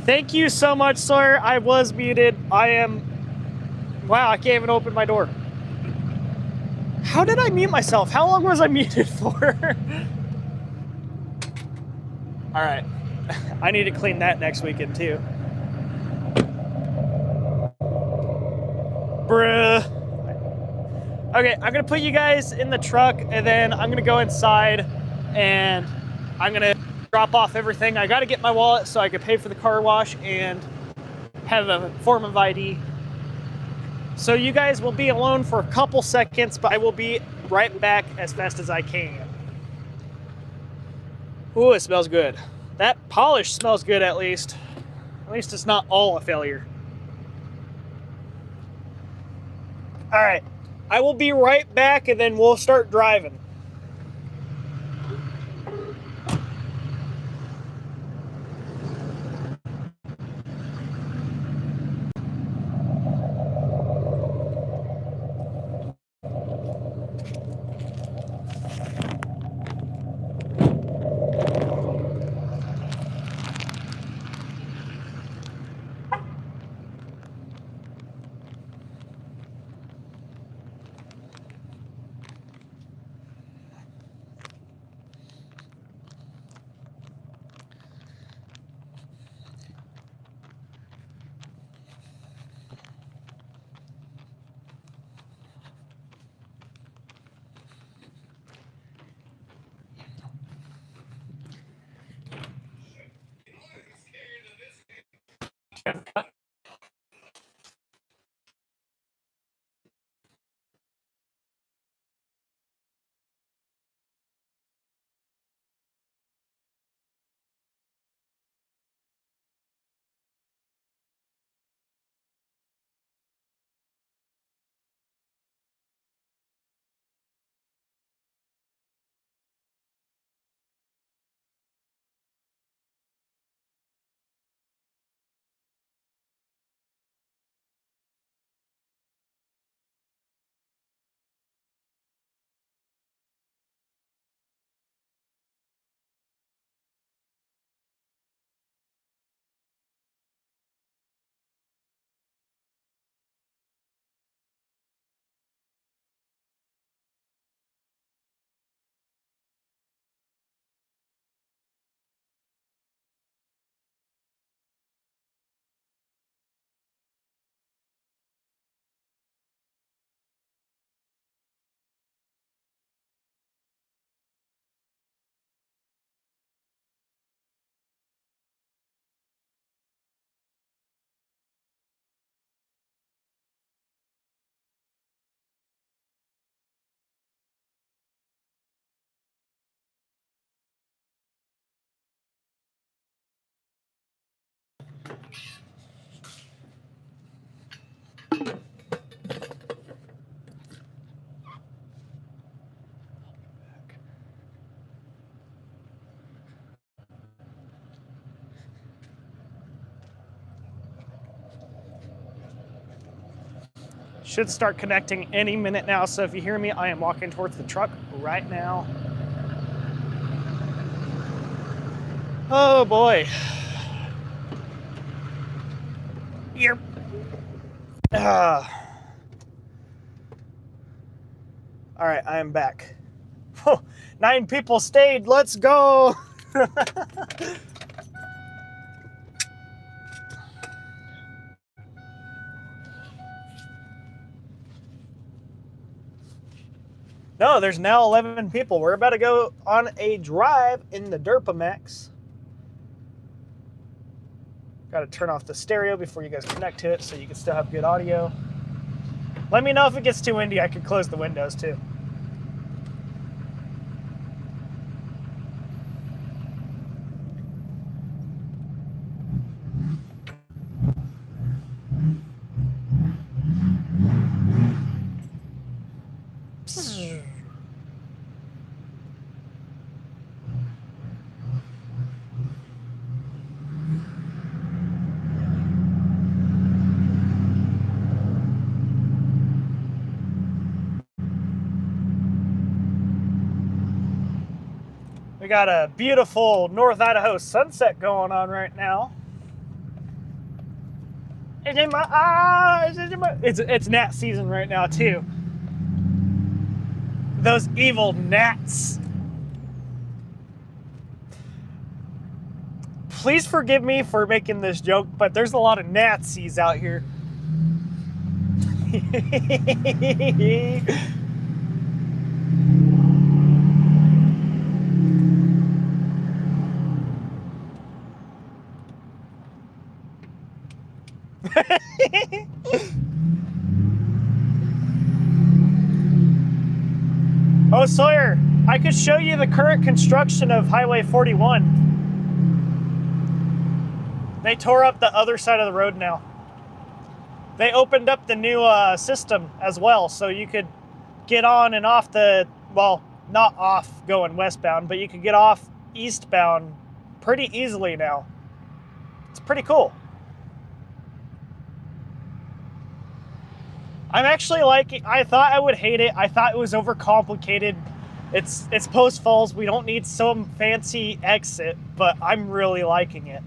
Thank you so much, sir. I was muted. I am... Wow, I can't even open my door. How did I mute myself? How long was I muted for? All right. I need to clean that next weekend, too. Bruh. Okay, I'm going to put you guys in the truck, and then I'm going to go inside, and I'm going to drop off everything. I got to get my wallet so I can pay for the car wash and have a form of ID. So you guys will be alone for a couple seconds, but I will be right back as fast as I can. Ooh, it smells good. That polish smells good at least. At least it's not all a failure. All right, I will be right back and then we'll start driving. Should start connecting any minute now, so if you hear me, I am walking towards the truck right now. Oh boy. Yep. All right, I am back. 9 people stayed, let's go. No, there's now 11 people. We're about to go on a drive in the Durpamax. Got to turn off the stereo before you guys connect to it so you can still have good audio. Let me know if it gets too windy. I could close the windows too. We got a beautiful North Idaho sunset going on right now. It's in my eyes. It's gnat season right now too. Those evil gnats. Please forgive me for making this joke, but there's a lot of Nazis out here. Oh, Sawyer, I could show you the current construction of Highway 41. They tore up the other side of the road now. They opened up the new system as well, so you could get on and off the, well, not off going westbound, but you could get off eastbound pretty easily now. It's pretty cool. I'm actually liking. I thought I would hate it. I thought it was overcomplicated. It's Post Falls. We don't need some fancy exit, but I'm really liking it.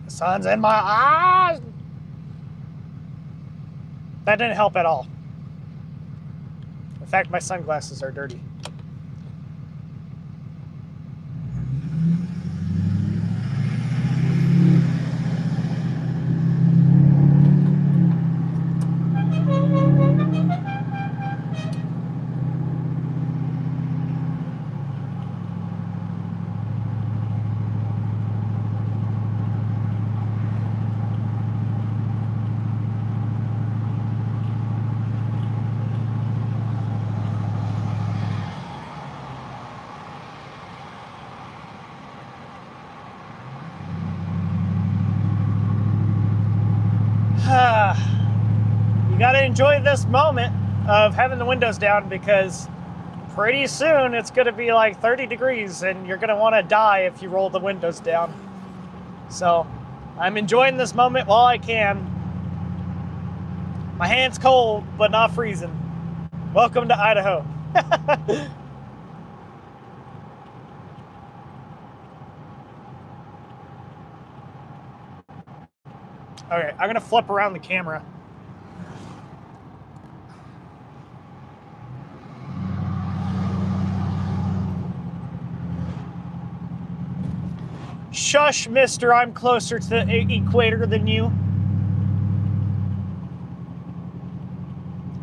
The sun's in my eyes. That didn't help at all. In fact, my sunglasses are dirty. You gotta enjoy this moment of having the windows down, because pretty soon it's gonna be like 30 degrees and you're gonna wanna die if you roll the windows down. So I'm enjoying this moment while I can. My hand's cold, but not freezing. Welcome to Idaho. Okay, I'm gonna flip around the camera. Shush, mister, I'm closer to the equator than you.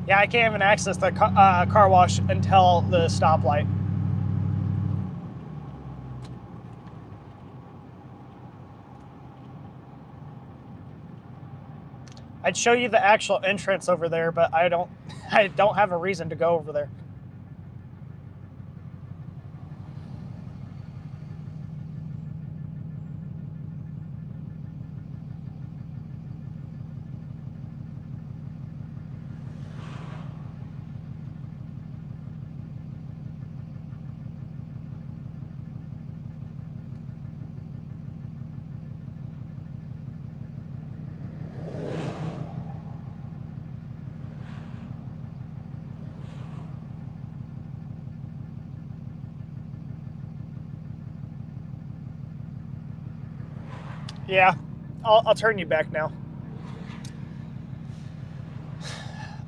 Yeah, I can't even access the car wash until the stoplight. I'd show you the actual entrance over there, but I don't have a reason to go over there. Yeah, I'll turn you back now.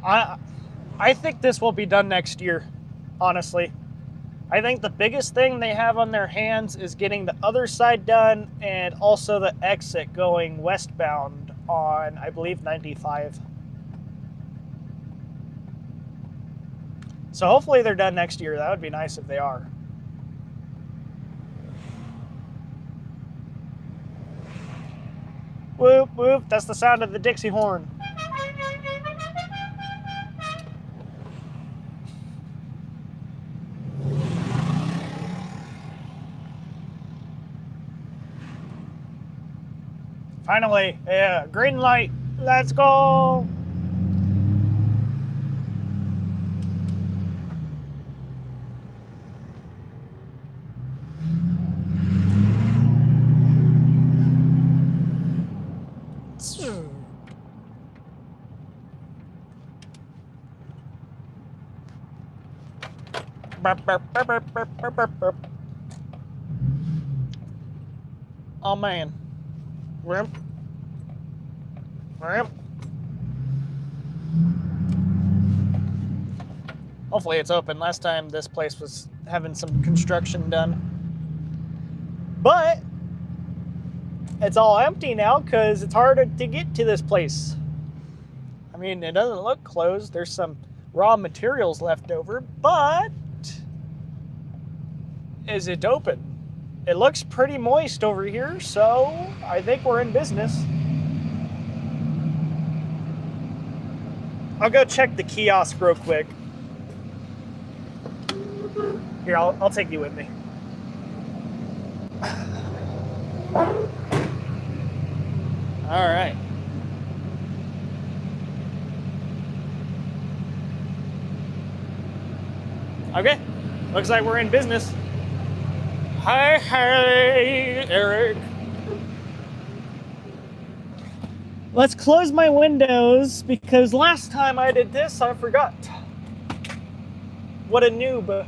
I think this will be done next year, honestly. I think the biggest thing they have on their hands is getting the other side done, and also the exit going westbound on, I believe, 95. So hopefully they're done next year. That would be nice if they are. Whoop, whoop, that's the sound of the Dixie horn. Finally, yeah, green light, let's go. Burp, burp, burp, burp, burp, burp, burp. Oh man. Ramp. Ramp. Hopefully it's open. Last time this place was having some construction done. But it's all empty now because it's harder to get to this place. I mean, it doesn't look closed. There's some raw materials left over, but is it open? It looks pretty moist over here, so I think we're in business. I'll go check the kiosk real quick. Here, I'll take you with me. All right. Okay, looks like we're in business. Hi, Eric. Let's close my windows because last time I did this, I forgot. What a noob.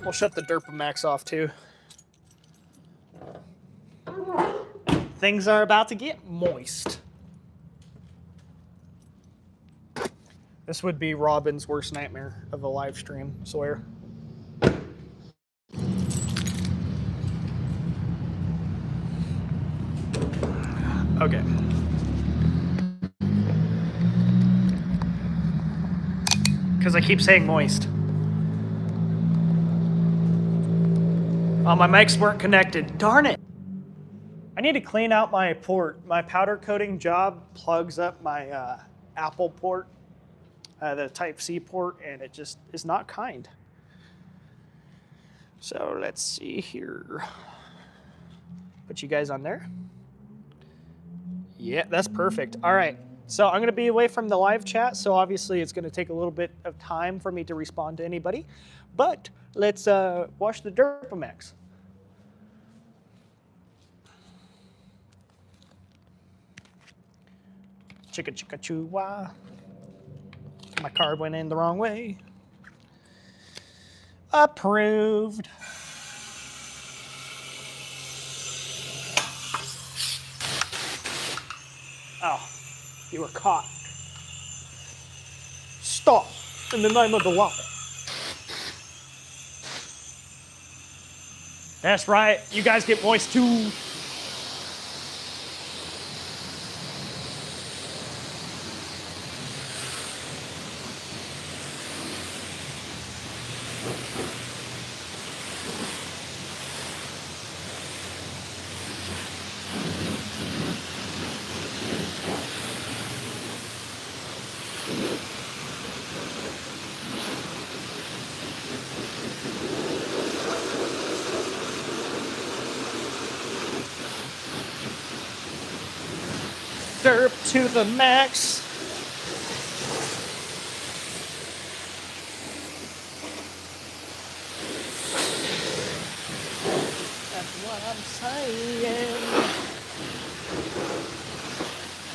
We'll shut the Durpamax off too. Things are about to get moist. This would be Robin's worst nightmare of a live stream, swear. Okay. Because I keep saying moist. Oh, my mics weren't connected. Darn it. I need to clean out my port. My powder coating job plugs up my Apple port, the Type-C port, and it just is not kind. So let's see here. Put you guys on there. Yeah, that's perfect. All right. So I'm going to be away from the live chat, so obviously it's going to take a little bit of time for me to respond to anybody. But let's wash the Durpamax. Chicka chicka choo wah. My card went in the wrong way. Approved. Oh, you were caught. Stop in the name of the law. That's right, you guys get moist too. Derp to the max. That's what I'm saying.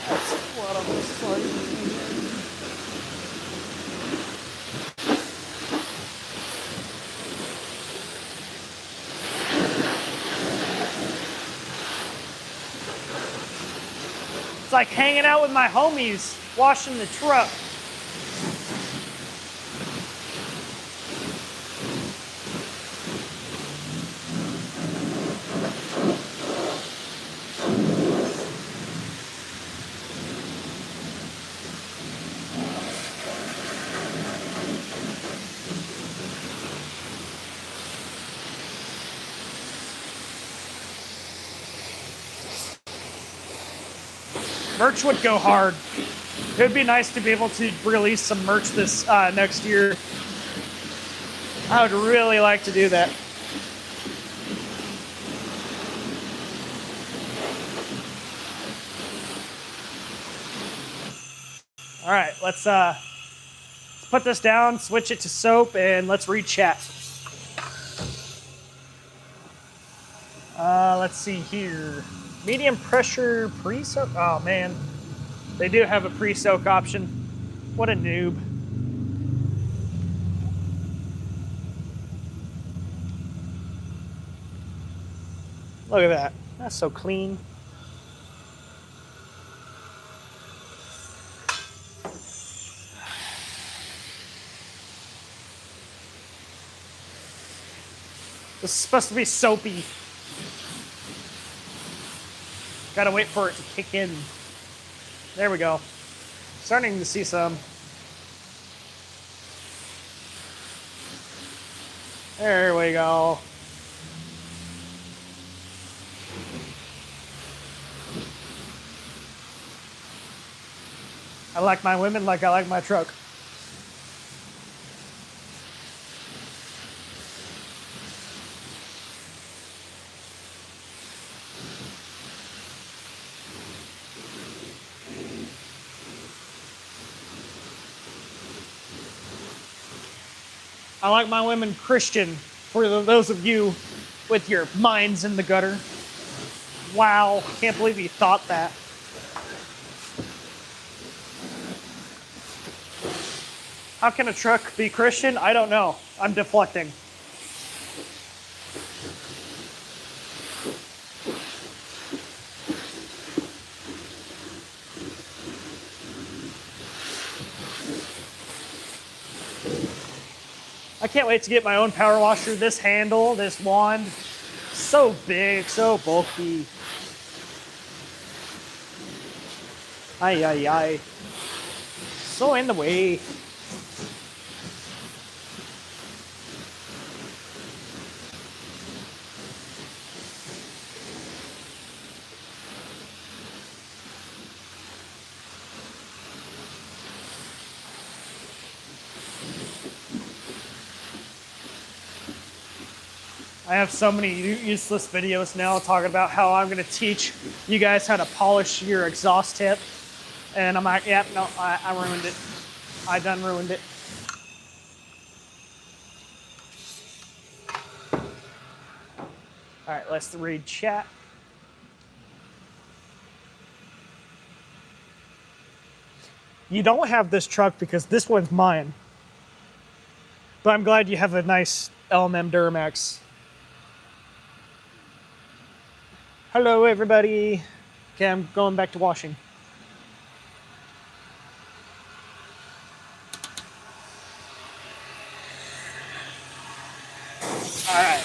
That's what I'm saying. It's like hanging out with my homies, washing the truck. Merch would go hard. It would be nice to be able to release some merch this next year. I would really like to do that. All right, let's put this down, switch it to soap, and let's read chat. Let's see here. Medium pressure pre-soak. Oh man, they do have a pre-soak option. What a noob. Look at that. That's so clean. This is supposed to be soapy. Gotta wait for it to kick in. There we go. Starting to see some. There we go. I like my women like I like my truck. I like my women Christian, for those of you with your minds in the gutter. Wow, can't believe you thought that. How can a truck be Christian? I don't know. I'm deflecting. I can't wait to get my own power washer. This handle, this wand, so big, so bulky. Ay, ay, ay. So in the way. I have so many useless videos now talking about how I'm going to teach you guys how to polish your exhaust tip. And I'm like, yep, no, I ruined it. I done ruined it. All right, let's read chat. You don't have this truck because this one's mine. But I'm glad you have a nice L&M Duramax. Hello, everybody. Okay, I'm going back to washing. All right.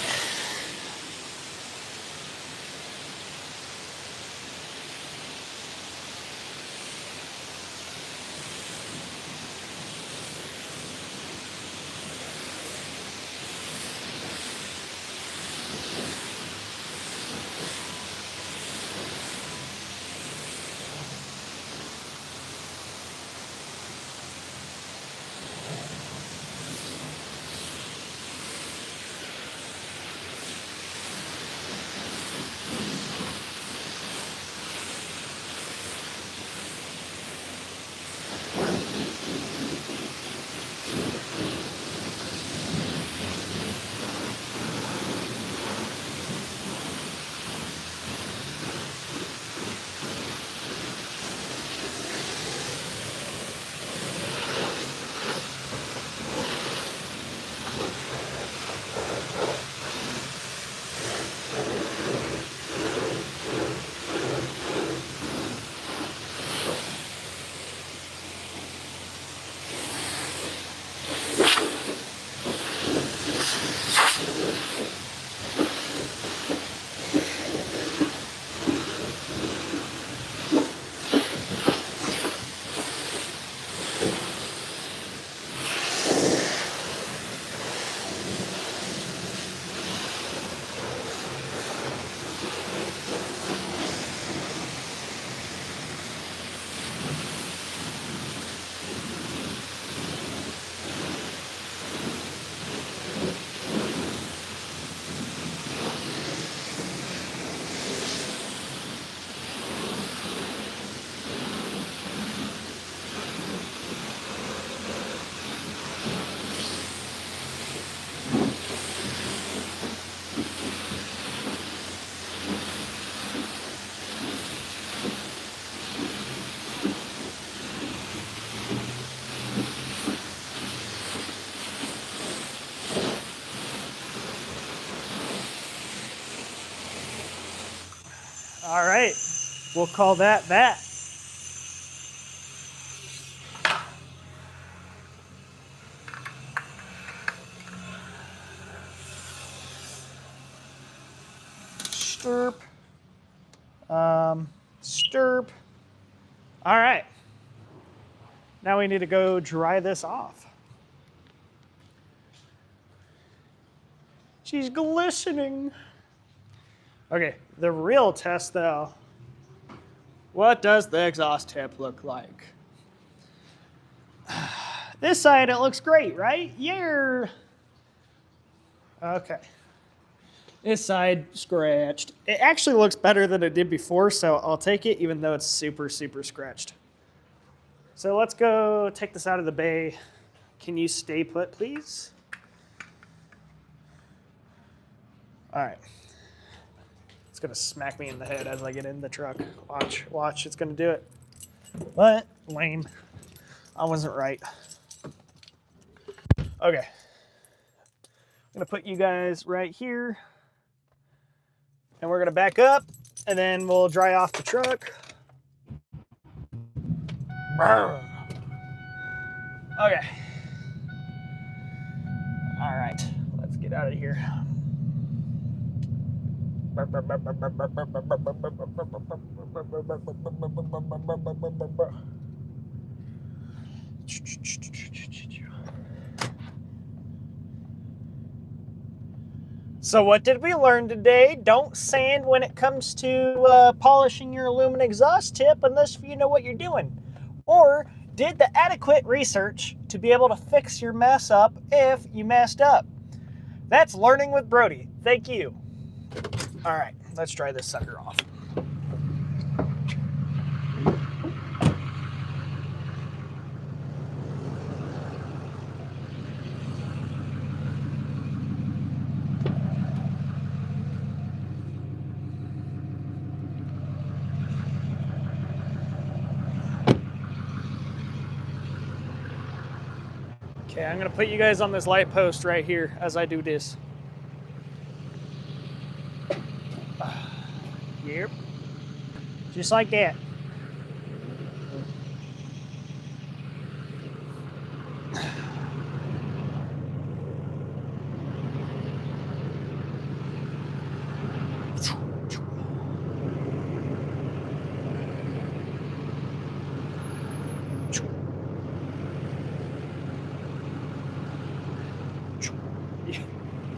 We'll call that that. Stirp. Stirp. All right. Now we need to go dry this off. She's glistening. Okay, the real test though. What does the exhaust tip look like? This side, it looks great, right? Yeah. Okay. This side scratched. It actually looks better than it did before, so I'll take it even though it's super, super scratched. So let's go take this out of the bay. Can you stay put, please? All right. It's gonna smack me in the head as I get in the truck. Watch, watch, it's gonna do it. What? Lame. I wasn't right. Okay. I'm gonna put you guys right here. And we're gonna back up and then we'll dry off the truck. Okay. All right, let's get out of here. So what did we learn today? Don't sand when it comes to polishing your aluminum exhaust tip unless you know what you're doing. Or did the adequate research to be able to fix your mess up if you messed up. That's learning with Brody. Thank you. All right, let's dry this sucker off. Okay, I'm gonna put you guys on this light post right here as I do this. Yep. Just like that.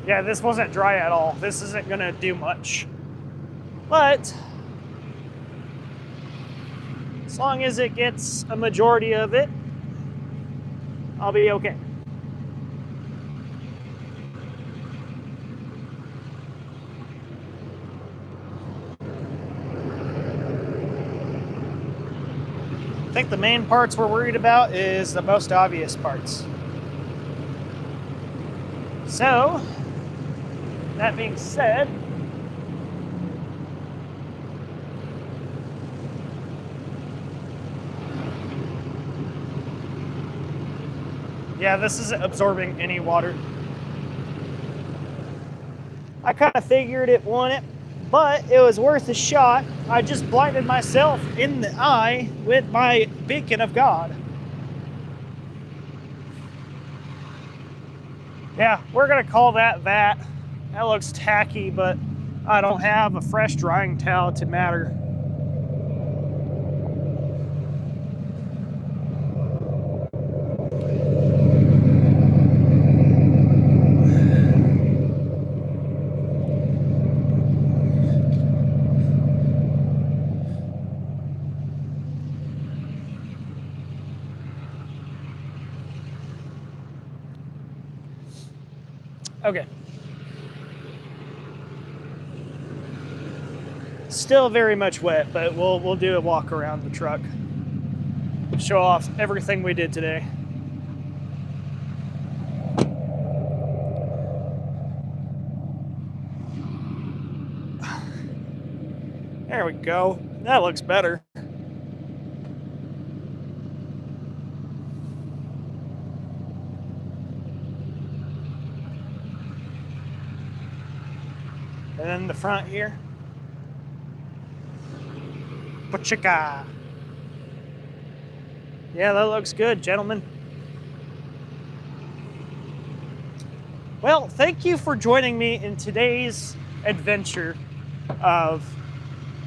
Yeah, this wasn't dry at all. This isn't gonna do much. But as long as it gets a majority of it, I'll be okay. I think the main parts we're worried about is the most obvious parts. So, that being said, yeah, this isn't absorbing any water. I kind of figured it wouldn't, but it was worth a shot. I just blinded myself in the eye with my beacon of God. Yeah, we're gonna call that that. That looks tacky, but I don't have a fresh drying towel to matter. Okay. Still very much wet, but we'll do a walk around the truck. Show off everything we did today. There we go. That looks better. And then the front here. Topo Chica. Yeah, that looks good, gentlemen. Well, thank you for joining me in today's adventure of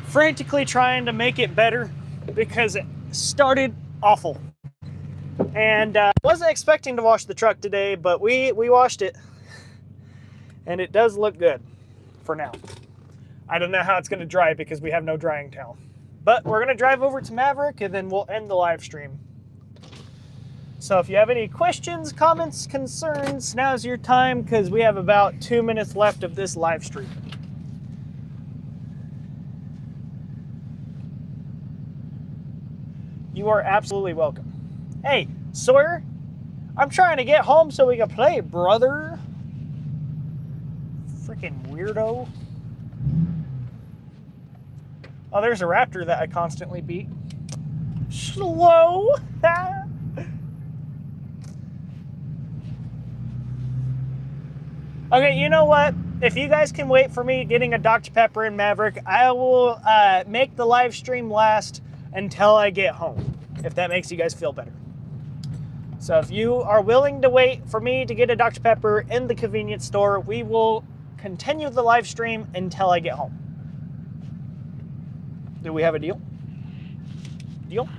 frantically trying to make it better because it started awful. And wasn't expecting to wash the truck today, but we washed it. And it does look good for now. I don't know how it's going to dry because we have no drying towel. But we're going to drive over to Maverick and then we'll end the live stream. So if you have any questions, comments, concerns, now's your time because we have about 2 minutes left of this live stream. You are absolutely welcome. Hey, Sawyer, I'm trying to get home so we can play, brother. Freaking weirdo. Oh, there's a raptor that I constantly beat. Slow. Okay, you know what? If you guys can wait for me getting a Dr. Pepper and Maverick, I will make the live stream last until I get home, if that makes you guys feel better. So if you are willing to wait for me to get a Dr. Pepper in the convenience store, we will continue the live stream until I get home. Do we have a deal? Deal?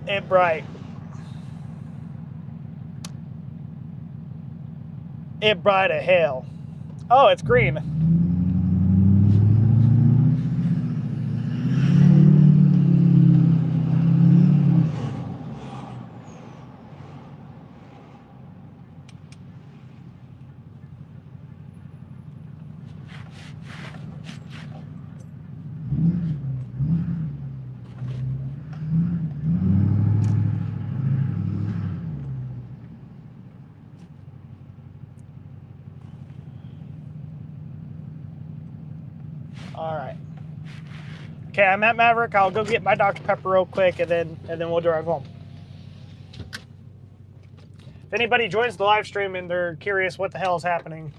It bright. It bright as hell. Oh, it's green. All right. Okay, I'm at Maverick. I'll go get my Dr. Pepper real quick, and then we'll drive home. If anybody joins the live stream and they're curious what the hell is happening,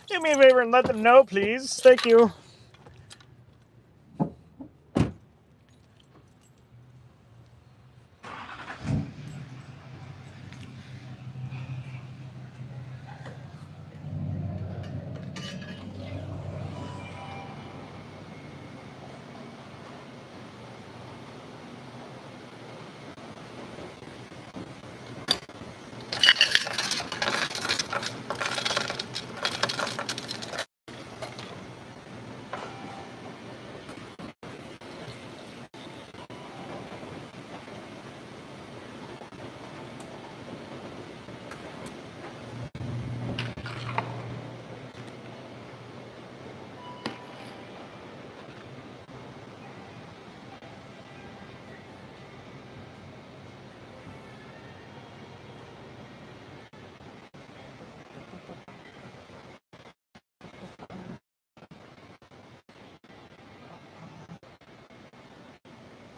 do me a favor and let them know, please. Thank you.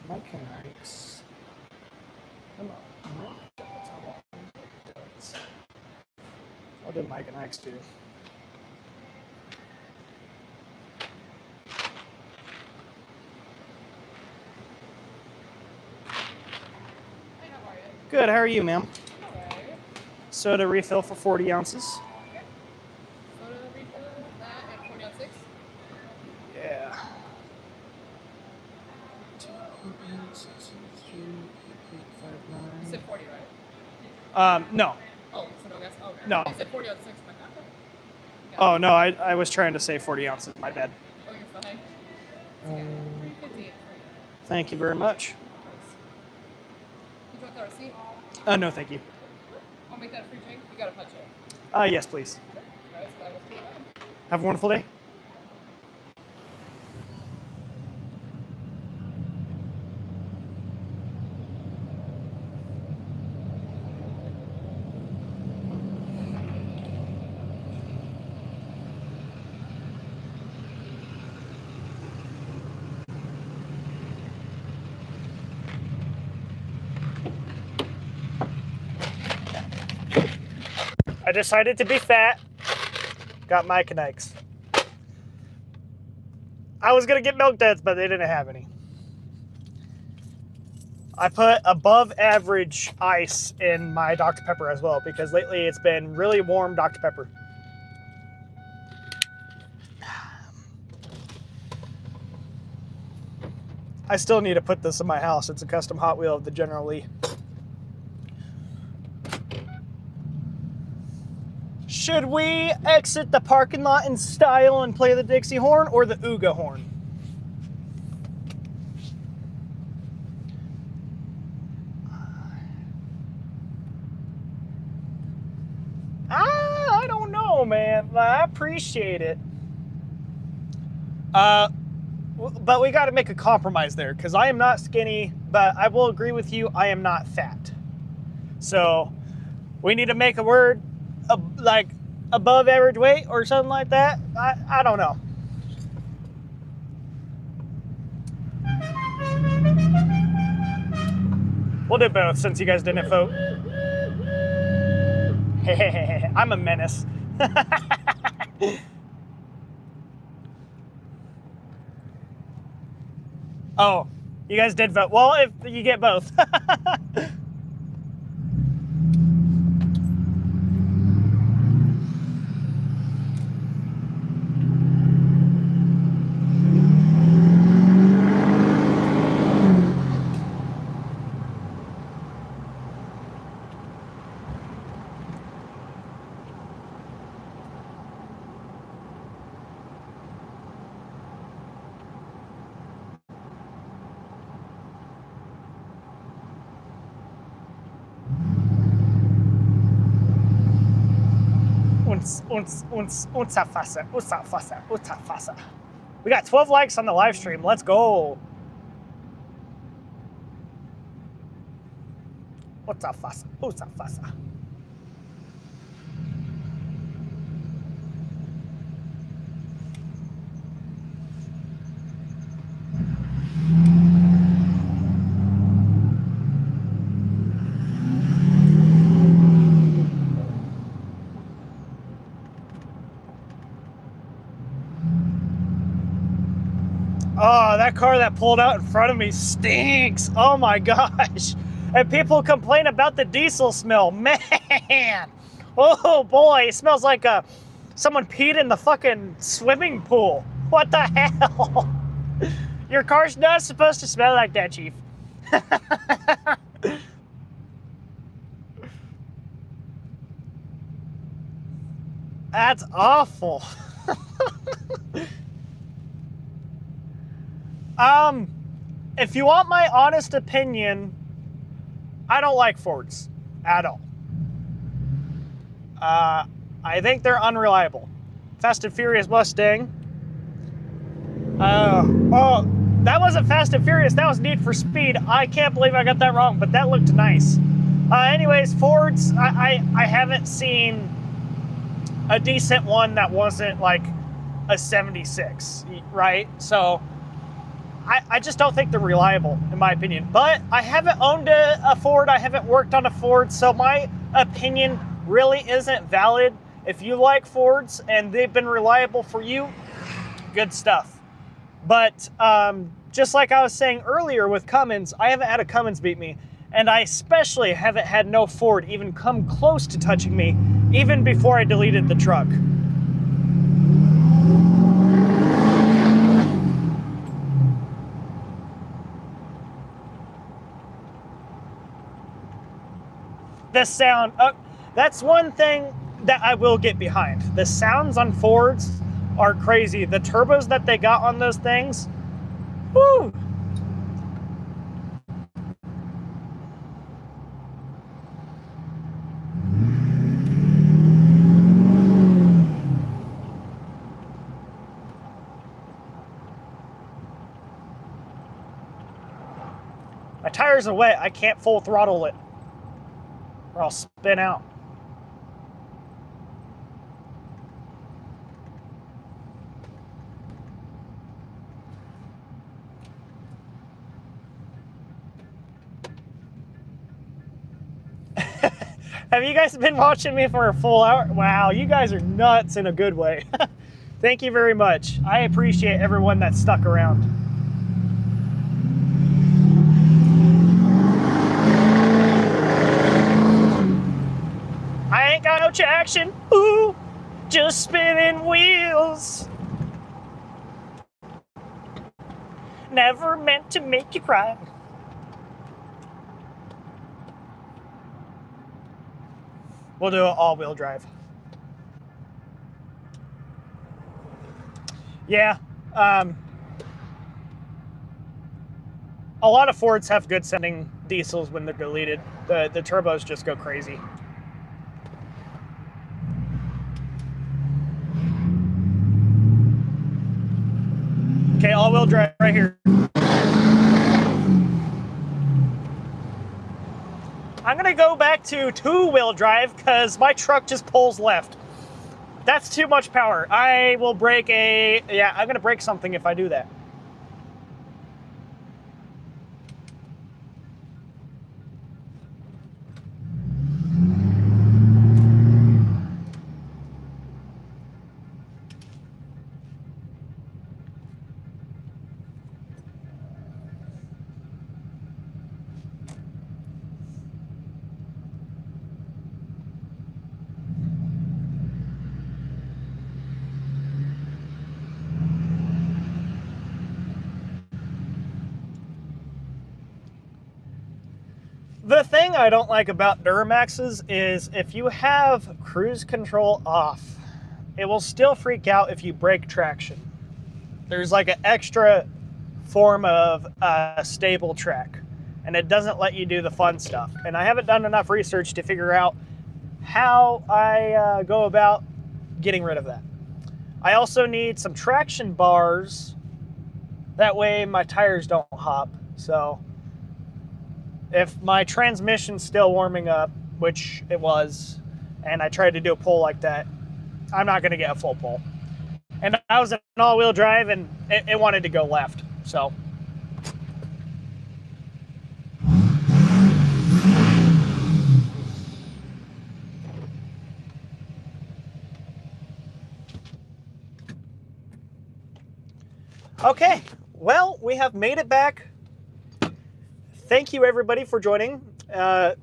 Mike and Ike's. What did Mike and Ike's do? Good, how are you, ma'am? Alright. Soda refill for 40 ounces. Okay. Soda refill, that, and 40 on 6? Yeah. You said 40, right? No. Oh, so no gas? Okay. No. You said 40 on 6, but not. Oh, no, I was trying to say 40 ounces. My bad. Oh, you're fine. Okay. 358 Thank you very much. You want the receipt? No, thank you. I'll make that a free drink. You got a punch it. Yes, please. Alright, so that was pretty bad. Have a wonderful day. I decided to be fat. Got my Canucks. I was going to get Milk Duds, but they didn't have any. I put above average ice in my Dr. Pepper as well because lately it's been really warm Dr. Pepper. I still need to put this in my house. It's a custom Hot Wheel of the General Lee. Should we exit the parking lot in style and play the Dixie horn or the Ooga horn? I don't know, man. I appreciate it. But we got to make a compromise there because I am not skinny, but I will agree with you, I am not fat. So we need to make a word like above average weight or something like that. I don't know. We'll do both since you guys didn't vote. I'm a menace. Oh, you guys did vote. Well, if you get both. Unsa fasa. We got 12 likes on the live stream. Let's go. Unsa fasa. Oh, that car that pulled out in front of me stinks. Oh my gosh. And people complain about the diesel smell. Man. Oh boy, it smells like someone peed in the fucking swimming pool. What the hell? Your car's not supposed to smell like that, Chief. That's awful. If you want my honest opinion, I don't like Fords at all. I think they're unreliable. Fast and Furious Mustang. Oh, that wasn't Fast and Furious, that was Need for Speed. I can't believe I got that wrong, but that looked nice. Anyways, Fords, I haven't seen a decent one that wasn't like a 76, right? So I just don't think they're reliable, in my opinion. But I haven't owned a Ford. I haven't worked on a Ford, so my opinion really isn't valid. If you like Fords and they've been reliable for you, good stuff. But just like I was saying earlier with Cummins, I haven't had a Cummins beat me. And I especially haven't had no Ford even come close to touching me, even before I deleted the truck. The sound, that's one thing that I will get behind. The sounds on Fords are crazy. The turbos that they got on those things, whoo! My tires are wet. I can't full throttle it, or I'll spin out. Have you guys been watching me for a full hour? Wow, you guys are nuts in a good way. Thank you very much. I appreciate everyone that stuck around. I ain't got no traction. Ooh, just spinning wheels. Never meant to make you cry. We'll do an all-wheel drive. Yeah. A lot of Fords have good sending diesels when they're deleted. The turbos just go crazy. Okay, all-wheel drive right here. I'm gonna go back to two-wheel drive because my truck just pulls left. That's too much power. I will break I'm gonna break something if I do that. The thing I don't like about Duramaxes is if you have cruise control off, it will still freak out if you break traction. There's like an extra form of stable track, and it doesn't let you do the fun stuff. And I haven't done enough research to figure out how I go about getting rid of that. I also need some traction bars. That way my tires don't hop. So if my transmission's still warming up, which it was, and I tried to do a pull like that, I'm not going to get a full pull. And I was in an all-wheel drive, and it wanted to go left, so. Okay, well, we have made it back. Thank you, everybody, for joining. I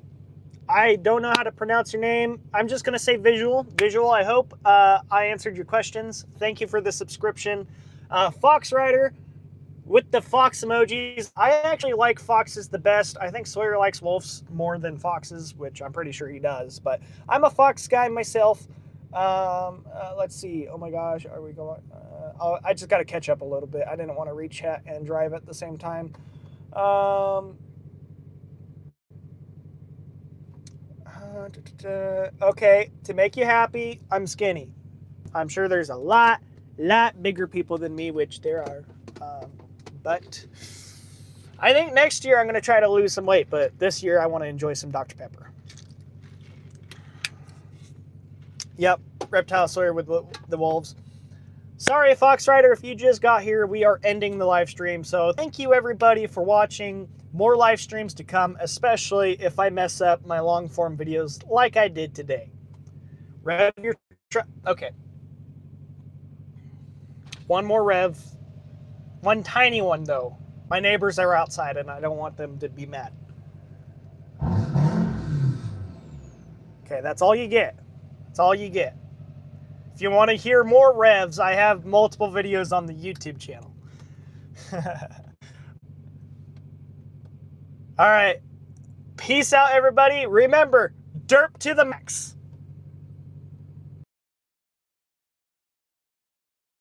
don't know how to pronounce your name. I'm just going to say Visual. Visual, I hope I answered your questions. Thank you for the subscription. Fox Rider with the fox emojis. I actually like foxes the best. I think Sawyer likes wolves more than foxes, which I'm pretty sure he does. But I'm a fox guy myself. Let's see. Oh, my gosh. Are we going? I just got to catch up a little bit. I didn't want to read chat and drive at the same time. Okay, to make you happy, I'm skinny. I'm sure there's a lot bigger people than me, which there are. But I think next year I'm going to try to lose some weight, but this year I want to enjoy some Dr. Pepper. Yep, Reptile Sawyer with the wolves. Sorry, Fox Rider, if you just got here, we are ending the live stream. So thank you, everybody, for watching. More live streams to come, especially if I mess up my long form videos like I did today. Rev your truck. Okay. One more rev. One tiny one, though. My neighbors are outside, and I don't want them to be mad. Okay, that's all you get. That's all you get. If you want to hear more revs, I have multiple videos on the YouTube channel. All right. Peace out, everybody. Remember, derp to the max.